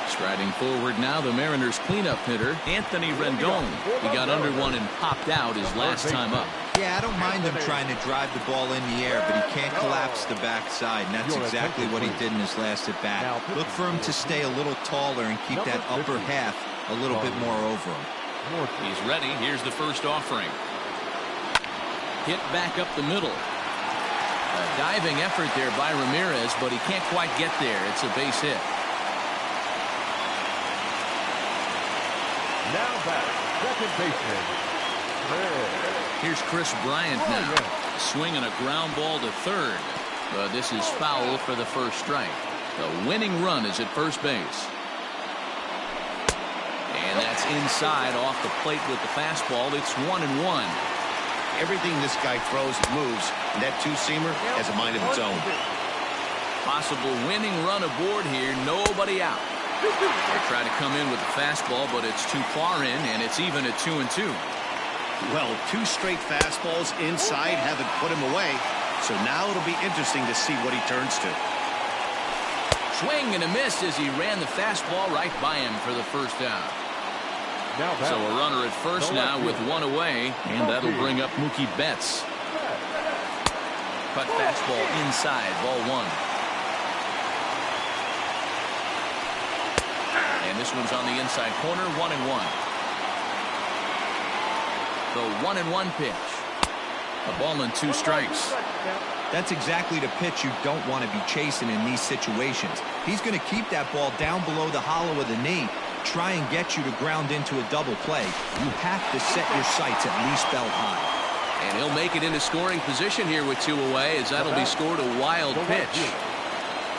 Striding forward now, the Mariners cleanup hitter, Anthony Rendon. He got under one and popped out his last time up. Yeah, I don't mind him trying to drive the ball in the air, but he can't collapse the backside, and that's exactly what he did in his last at bat. Look for him to stay a little taller and keep that upper half a little bit more over him. He's ready. Here's the first offering. Hit back up the middle. A diving effort there by Ramirez, but he can't quite get there. It's a base hit. Now back, second baseman. Here's Chris Bryant now. Swinging a ground ball to third. But this is foul for the first strike. The winning run is at first base. And that's inside off the plate with the fastball. It's 1-1. Everything this guy throws moves, and that two-seamer has a mind of its own. Possible winning run aboard here. Nobody out. They try to come in with the fastball, but it's too far in, and it's even at 2-2. Well, 2 straight fastballs inside haven't put him away, so now it'll be interesting to see what he turns to. Swing and a miss as he ran the fastball right by him for the first out. So a runner at first now with 1 away, and that'll bring up Mookie Betts. Cut fastball inside, ball 1. And this one's on the inside corner, 1-1. The 1-1 pitch. A ball and 2 strikes. That's exactly the pitch you don't want to be chasing in these situations. He's going to keep that ball down below the hollow of the knee, try and get you to ground into a double play. You have to set your sights at least belt high. And he'll make it into scoring position here with 2 away, as that'll be scored a wild pitch.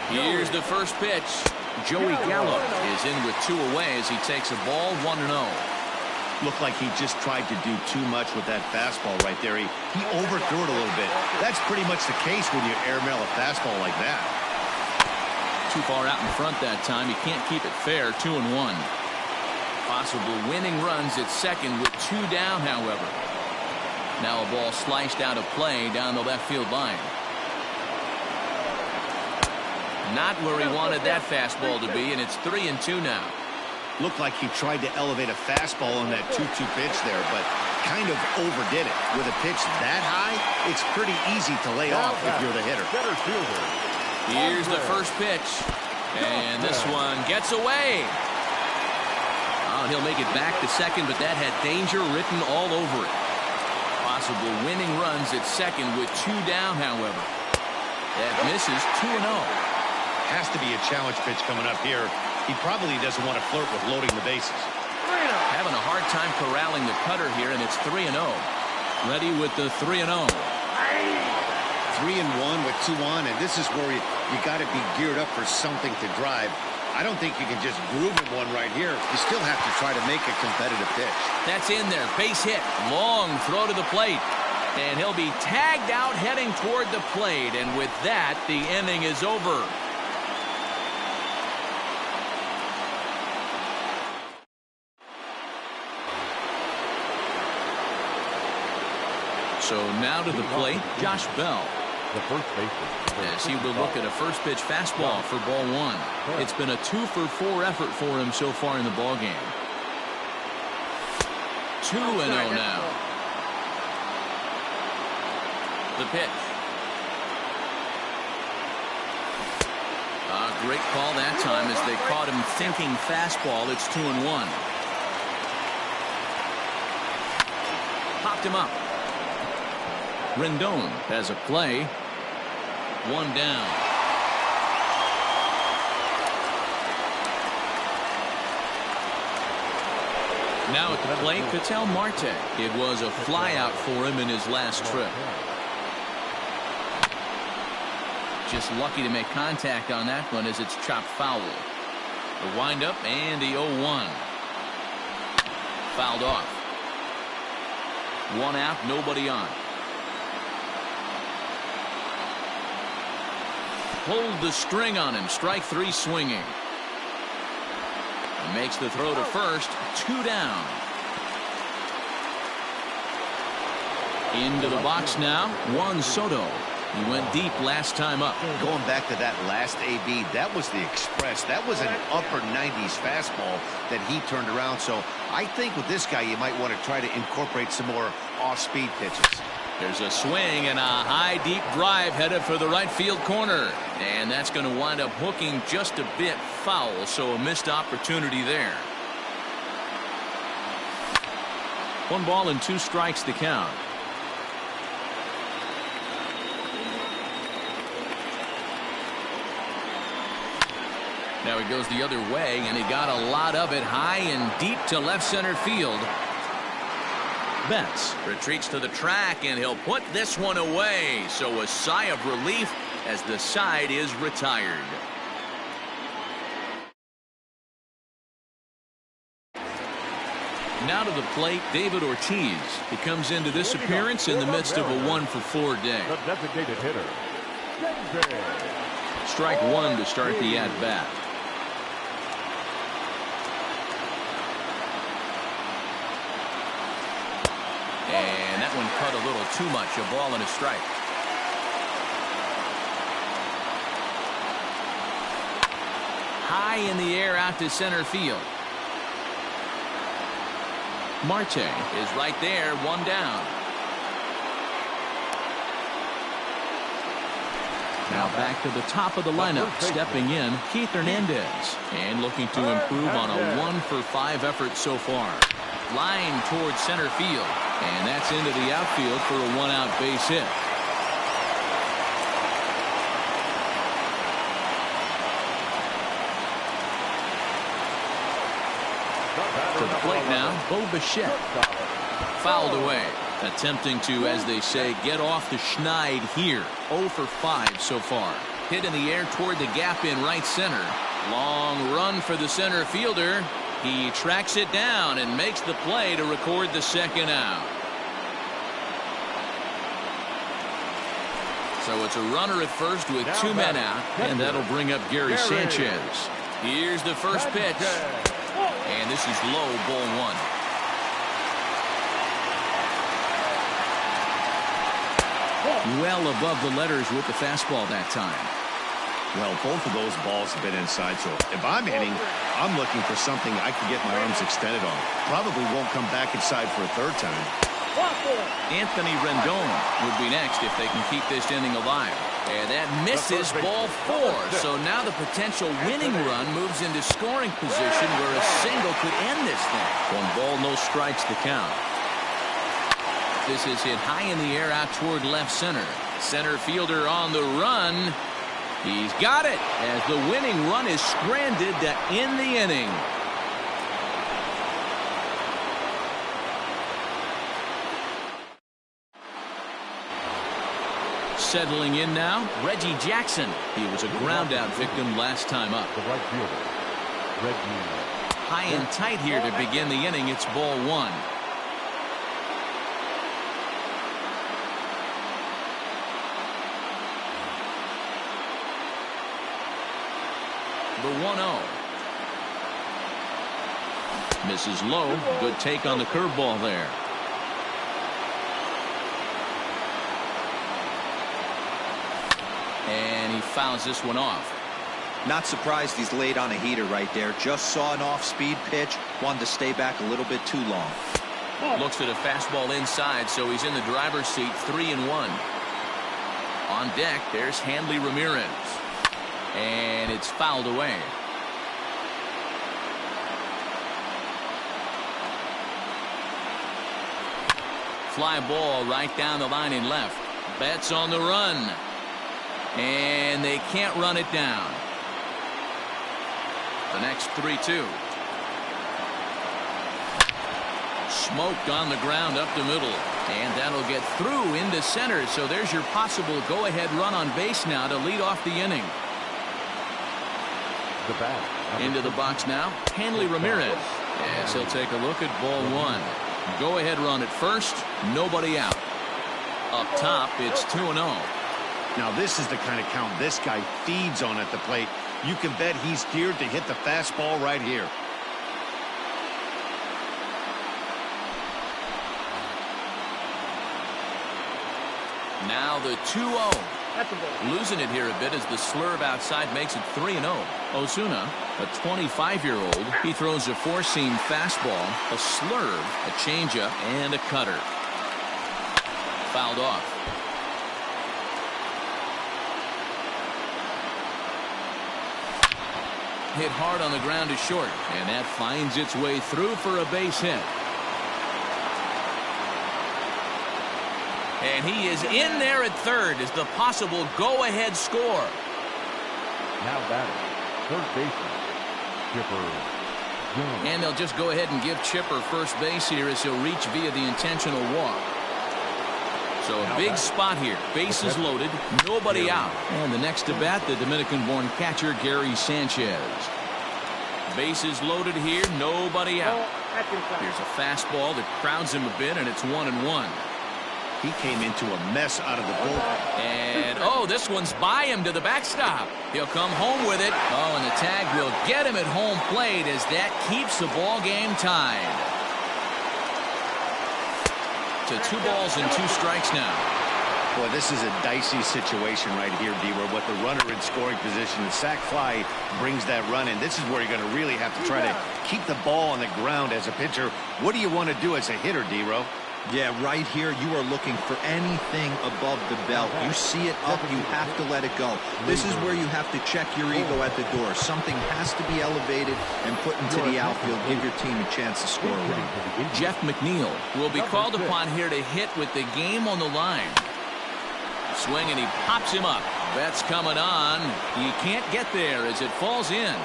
Here's the first pitch. Joey Gallo is in with 2 away as he takes a ball 1-0. Looked like he just tried to do too much with that fastball right there. He overthrew it a little bit. That's pretty much the case when you airmail a fastball like that. Too far out in front that time. He can't keep it fair. 2-1. Possible winning runs at second with 2 down, however. Now a ball sliced out of play down the left field line. Not where he wanted that fastball to be, and it's 3-2 now. Looked like he tried to elevate a fastball on that 2-2 pitch there, but kind of overdid it. With a pitch that high, it's pretty easy to lay off if you're the hitter. Center fielder. Here's the first pitch. And this one gets away. Oh, he'll make it back to second, but that had danger written all over it. Possible winning runs at second with 2 down, however. That misses 2-0. Has to be a challenge pitch coming up here. He probably doesn't want to flirt with loading the bases. Having a hard time corralling the cutter here, and it's 3-0. Ready with the 3-0. 3-1 with 2 on, and this is where you got to be geared up for something to drive. I don't think you can just groove him one right here. You still have to try to make a competitive pitch. That's in there. Base hit. Long throw to the plate. And he'll be tagged out heading toward the plate. And with that, the inning is over. So now to the plate, Josh Bell. The first baseman. As he will look at a first pitch fastball for ball 1. It's been a 2-for-4 effort for him so far in the ball game. 2-0 now. The pitch. Great call that time as they caught him thinking fastball. It's 2-1. Popped him up. Rendon has a play. 1 down. Now at the plate, Ketel Marte. It was a flyout for him in his last trip. Just lucky to make contact on that one as it's chopped foul. The windup and the 0-1. Fouled off. 1 out, nobody on. Pulled the string on him. Strike 3 swinging. He makes the throw to first. 2 down. Into the box now. Juan Soto. He went deep last time up. Going back to that last AB, that was the express. That was an upper 90s fastball that he turned around. So I think with this guy, you might want to try to incorporate some more off-speed pitches. There's a swing and a high deep drive headed for the right field corner. And that's going to wind up hooking just a bit foul, so a missed opportunity there. 1 ball and 2 strikes to count. Now he goes the other way, and he got a lot of it high and deep to left center field. Betts retreats to the track, and he'll put this one away. So a sigh of relief as the side is retired. Now to the plate, David Ortiz. He comes into this appearance in the midst of a 1-for-4 day. The designated hitter. Strike 1 to start the at-bat. And that one cut a little too much. A ball and a strike. High in the air out to center field. Marte is right there. 1 down. Now back to the top of the lineup. Stepping in, Keith Hernandez. And looking to improve on a 1-for-5 effort so far. Line towards center field. And that's into the outfield for a 1-out base hit. To the plate now, Bo Bichette. Fouled away. Attempting to, as they say, get off the schneid here. 0-for-5 so far. Hit in the air toward the gap in right center. Long run for the center fielder. He tracks it down and makes the play to record the 2nd out. So it's a runner at first with 2 men out, and that'll bring up Gary Sanchez. Here's the first pitch. And this is low, ball 1. Well above the letters with the fastball that time. Well, both of those balls have been inside, so if I'm hitting, I'm looking for something I can get my arms extended on. Probably won't come back inside for a 3rd time. Anthony Rendon would be next if they can keep this inning alive. And that misses ball 4. So now the potential winning run moves into scoring position where a single could end this thing. 1 ball, no strikes to count. This is hit high in the air out toward left center. Center fielder on the run. He's got it as the winning run is stranded to end the inning. Settling in now, Reggie Jackson. He was a ground-out victim last time up. The right fielder, Reggie. High and tight here to begin the inning. It's ball 1. The 1-0. Misses low. Good take on the curveball there. And he fouls this one off. Not surprised he's laid on a heater right there. Just saw an off-speed pitch. Wanted to stay back a little bit too long. Looks at a fastball inside, so he's in the driver's seat. 3-1. On deck, there's Hanley Ramirez. And it's fouled away. Fly ball right down the line in left. Betts on the run. And they can't run it down. The next 3-2. Smoked on the ground up the middle. And that'll get through into center. So there's your possible go-ahead run on base now to lead off the inning. The bat. Into the box now, Hanley Ramirez. Yes, he'll take a look at ball 1. Go-ahead run at first. Nobody out. Up top, it's 2-0. Now this is the kind of count this guy feeds on at the plate. You can bet he's geared to hit the fastball right here. Now the 2-0. Losing it here a bit as the slurve outside makes it 3-0. Osuna, a 25-year-old, he throws a four-seam fastball, a slurve, a changeup, and a cutter. Fouled off. Hit hard on the ground to short, and that finds its way through for a base hit. And he is in there at third as the possible go-ahead score. Now batting, third baseman, Chekorro19. And they'll just go ahead and give Chipper first base here as he'll reach via the intentional walk. So a big spot here. Bases loaded, nobody out. And the next to bat, the Dominican-born catcher, Gary Sanchez. Bases loaded here, nobody out. Here's a fastball that crowds him a bit, and it's 1-1. He came into a mess out of the bullpen. And, oh, this one's by him to the backstop. He'll come home with it. Oh, and the tag will get him at home plate as that keeps the ball game tied. To 2 balls and 2 strikes now. Boy, this is a dicey situation right here, D-Row. With the runner in scoring position, the sac fly brings that run in. This is where you're going to really have to try to keep the ball on the ground as a pitcher. What do you want to do as a hitter, D-Row? Yeah, right here, you are looking for anything above the belt. You see it up, you have to let it go. This is where you have to check your ego at the door. Something has to be elevated and put into the outfield. Give your team a chance to score a run. Jeff McNeil will be called upon here to hit with the game on the line. Swing, and he pops him up. That's coming on. He can't get there as it falls in.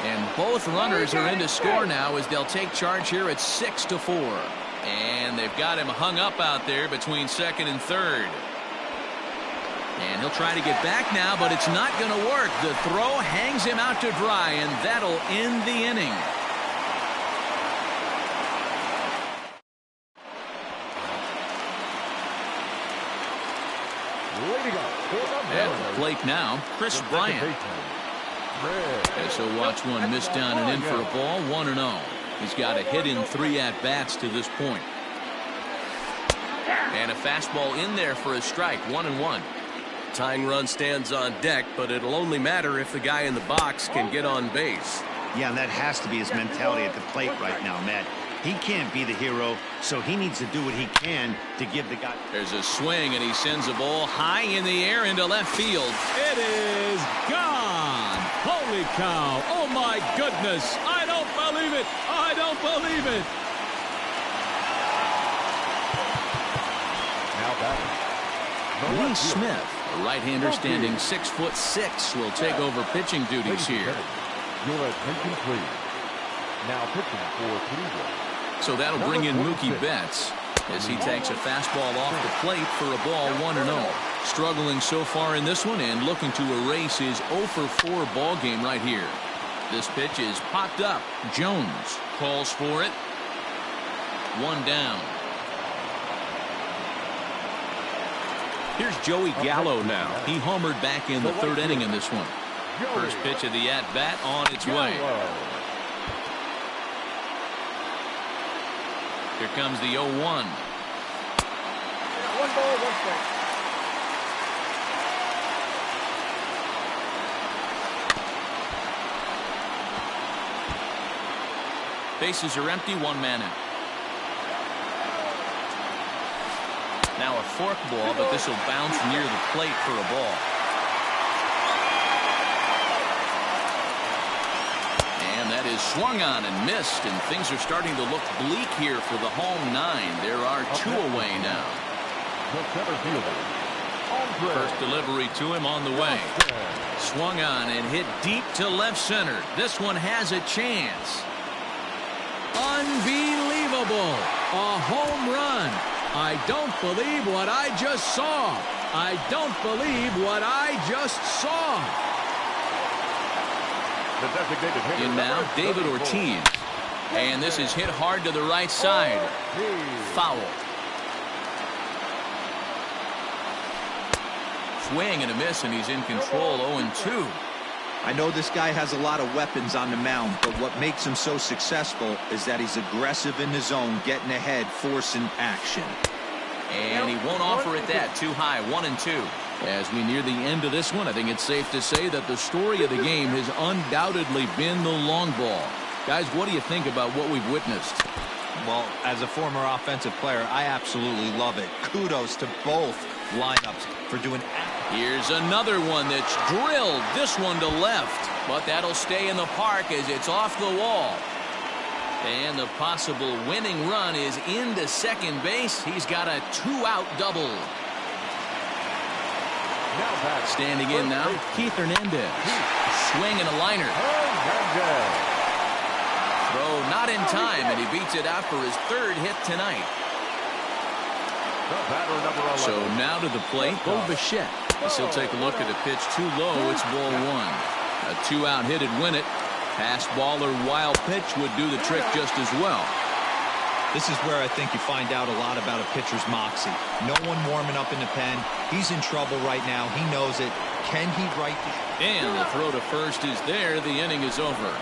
And both runners are in to score now as they'll take charge here at 6-4. And they've got him hung up out there between second and third. And he'll try to get back now, but it's not going to work. The throw hangs him out to dry, and that'll end the inning. At the plate now, Chris Bryant. As he'll watch one miss down and in for a ball, 1-0. He's got a hit in 3 at-bats to this point. And a fastball in there for a strike, 1-1. Tying run stands on deck, but it'll only matter if the guy in the box can get on base. Yeah, and that has to be his mentality at the plate right now, Matt. He can't be the hero, so he needs to do what he can to give the guy. There's a swing, and he sends a ball high in the air into left field. It is gone. Holy cow. Oh, my goodness. I don't believe it. I don't believe it. Now batting. Lee Smith, a right-hander standing 6'6", will take over pitching duties here. Your attention, please. Now pitching for Cleveland. So that'll bring in Mookie Betts as he takes a fastball off the plate for a ball 1-0. Struggling so far in this one and looking to erase his 0-for-4 ball game right here. This pitch is popped up. Jones calls for it. 1 down. Here's Joey Gallo now. He homered back in the 3rd inning in this one. First pitch of the at-bat on its way. Here comes the 0-1. 1 ball, 1 strike. Bases are empty, 1 man out. Now a fork ball, but this will bounce near the plate for a ball. And that is swung on and missed, and things are starting to look bleak here for the home 9. There are 2 away now. First delivery to him on the way. Swung on and hit deep to left center. This one has a chance. Unbelievable. A home run. I don't believe what I just saw. I don't believe what I just saw. In now, David Ortiz. And this is hit hard to the right side. Foul. Swing and a miss, and he's in control. 0-2. I know this guy has a lot of weapons on the mound, but what makes him so successful is that he's aggressive in the zone, getting ahead, forcing action. And he won't offer it that. Too high. 1-2. As we near the end of this one, I think it's safe to say that the story of the game has undoubtedly been the long ball. Guys, what do you think about what we've witnessed? Well, as a former offensive player, I absolutely love it. Kudos to both lineups for doing. Here's another one that's drilled. This one to left, but that'll stay in the park as it's off the wall. And the possible winning run is into second base. He's got a 2-out double. Standing in now, Keith Hernandez. Swing and a liner. Throw not in time, and he beats it out for his 3rd hit tonight. So now to the plate, Bo Bichette. He'll take a look at a pitch too low. It's ball 1. A 2-out hit would win it. Fastball or wild pitch would do the trick just as well. This is where I think you find out a lot about a pitcher's moxie. No one warming up in the pen. He's in trouble right now. He knows it. Can he right the... And the throw to first is there. The inning is over.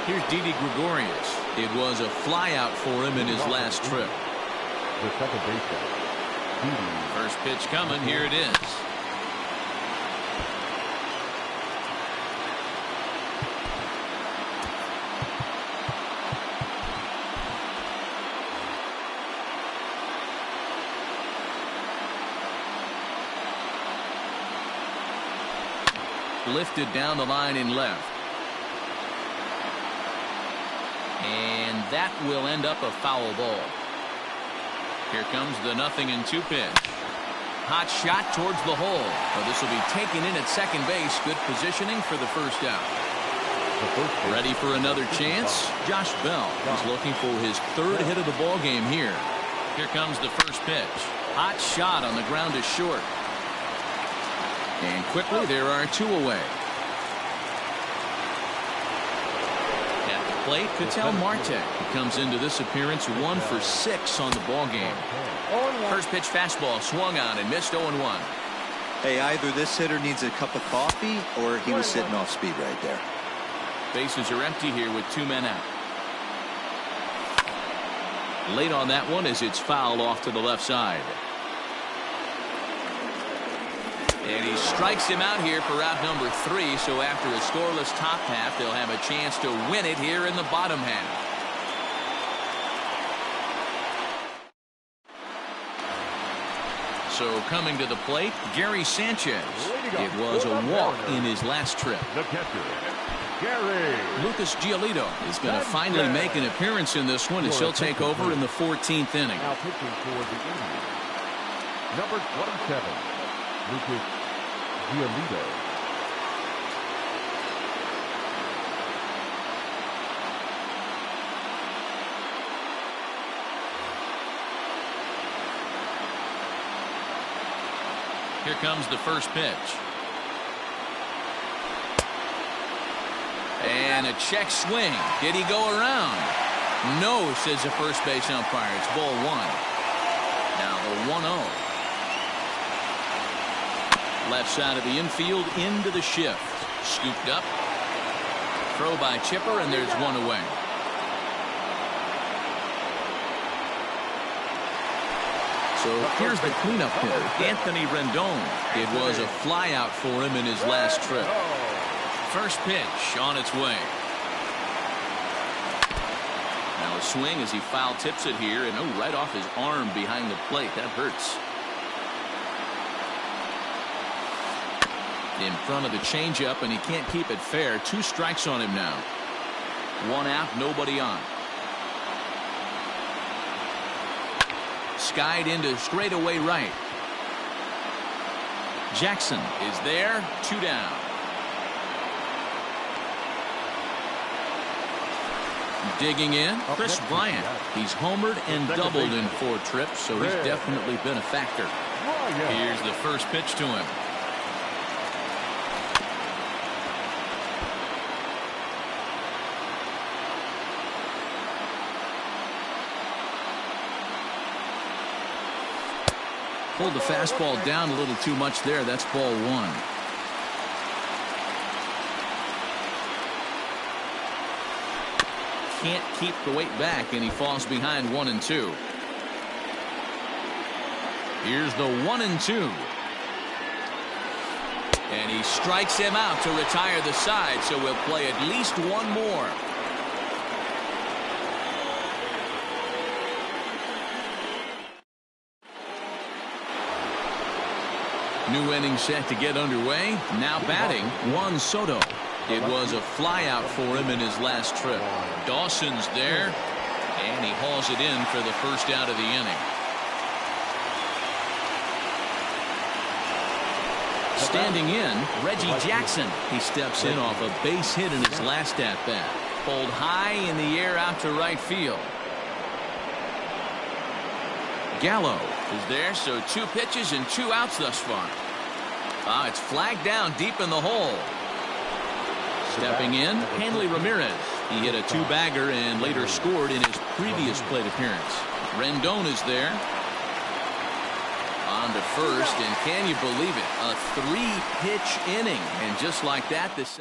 Here's Didi Gregorius. It was a flyout for him in his last trip. The second baseman. First pitch coming. Here it is. Lifted down the line in left. And that will end up a foul ball. Here comes the 0-2 pitch. Hot shot towards the hole. Well, this will be taken in at second base. Good positioning for the first out. Ready for another chance. Josh Bell is looking for his 3rd hit of the ball game here. Here comes the first pitch. Hot shot on the ground to short. And quickly there are 2 away. Plate, Ketel Marte. He comes into this appearance 1 for 6 on the ball game. First pitch fastball swung on and missed. 0-1. Hey, either this hitter needs a cup of coffee or he was sitting off speed right there. Bases are empty here with 2 men out. Late on that one as it's fouled off to the left side. And he strikes him out here for out number 3. So after a scoreless top half, they'll have a chance to win it here in the bottom half. So coming to the plate, Gary Sanchez. It was a walk in his last trip. The catcher, Gary. Lucas Giolito is going to finally make an appearance in this one as he'll take over in the 14th inning. Now pitching for the Indians, number 27, Lucas Giolito. Here comes the first pitch. And a check swing. Did he go around? No, says the first base umpire. It's ball 1. Now the 1-0. Left side of the infield into the shift. Scooped up. Throw by Chipper, and there's one away. So here's the cleanup hitter, Anthony Rendon. It was a flyout for him in his last trip. First pitch on its way. Now a swing as he foul tips it here, and right off his arm behind the plate. That hurts. In front of the changeup, and he can't keep it fair. 2 strikes on him now. 1 out, nobody on. Skied into straightaway right. Jackson is there. 2 down. Digging in, Chris Bryant. He's homered and doubled in 4 trips, so he's definitely been a factor. Here's the first pitch to him. Pulled the fastball down a little too much there. That's ball 1. Can't keep the weight back, and he falls behind 1 and 2. Here's the 1-2. And he strikes him out to retire the side, so we'll play at least 1 more. New inning set to get underway. Now batting, Juan Soto. It was a flyout for him in his last trip. Dawson's there, and he hauls it in for the first out of the inning. Standing in, Reggie Jackson. He steps in off a base hit in his last at-bat. Pulled high in the air out to right field. Gallo is there, so 2 pitches and 2 outs thus far. It's flagged down deep in the hole. Stepping in, Hanley Ramirez. He hit a 2-bagger and later scored in his previous plate appearance. Rendon is there. On to first, and can you believe it? A 3-pitch inning, and just like that, this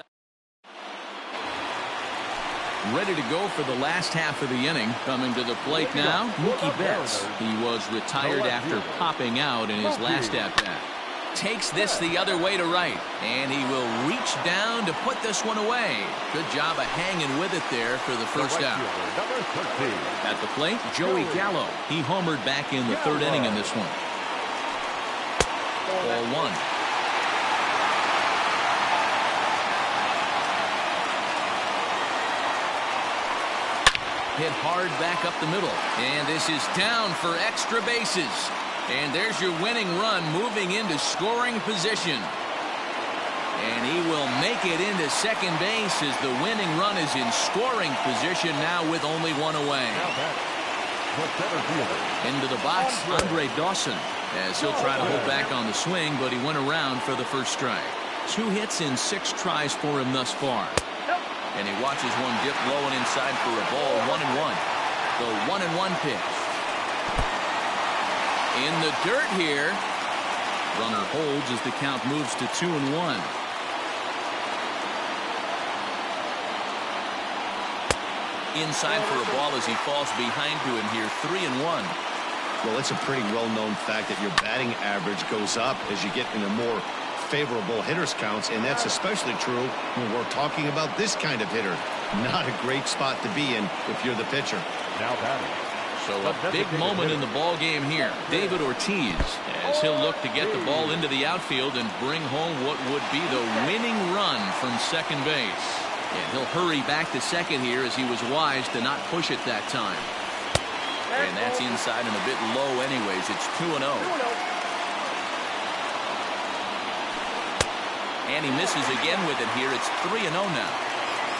ready to go for the last half of the inning. Coming to the plate now, Mookie Betts. He was retired after popping out in his last at-bat. Takes this the other way to right, and he will reach down to put this one away. Good job of hanging with it there for the first out. At the plate, Joey Gallo. He homered back in the 3rd inning in this one. Ball 1. Hit hard back up the middle, and this is down for extra bases. And there's your winning run, moving into scoring position. And he will make it into second base as the winning run is in scoring position now with only 1 away. Into the box, Andre Dawson, as he'll try to hold back on the swing, but he went around for the first strike. 2 hits in 6 tries for him thus far. And he watches one dip low and inside for a ball. 1-1. The 1-1 pitch. In the dirt here. Runner holds as the count moves to 2-1. Inside for a ball as he falls behind to him here. 3-1. Well, it's a pretty well-known fact that your batting average goes up as you get into more favorable hitter's counts, and that's especially true when we're talking about this kind of hitter. Not a great spot to be in if you're the pitcher. Now batting. So a big moment in the ball game here. David Ortiz, as he'll look to get the ball into the outfield and bring home what would be the winning run from second base. And he'll hurry back to second here as he was wise to not push it that time. And that's inside and a bit low anyways. It's 2-0. And he misses again with it here. It's 3-0 now.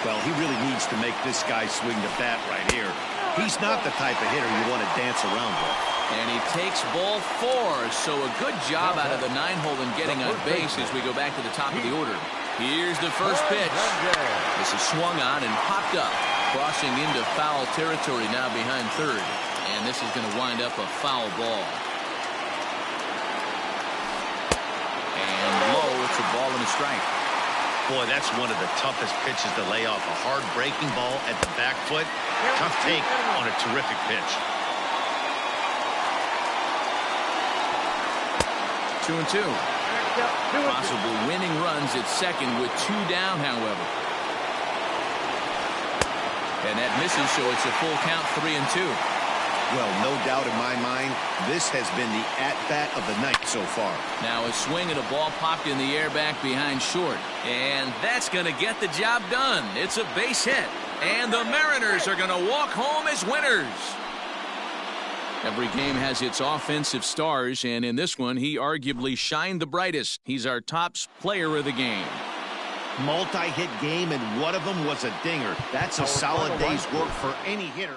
Well, he really needs to make this guy swing the bat right here. He's not the type of hitter you want to dance around with. And he takes ball 4. So a good job out of the 9-hole in getting on base as we go back to the top of the order. Here's the first pitch. This is swung on and popped up, crossing into foul territory now behind third. And this is going to wind up a foul ball. And low, it's a ball and a strike. Boy, that's one of the toughest pitches to lay off. A hard breaking ball at the back foot. Tough take on a terrific pitch. 2-2. Possible winning runs at second with 2 down, however. And that misses, so it's a full count, 3-2. Well, no doubt in my mind, this has been the at-bat of the night so far. Now a swing and a ball popped in the air back behind short. And that's going to get the job done. It's a base hit. And the Mariners are going to walk home as winners. Every game has its offensive stars, and in this one, he arguably shined the brightest. He's our top player of the game. Multi-hit game, and one of them was a dinger. That's a solid day's work for any hitter.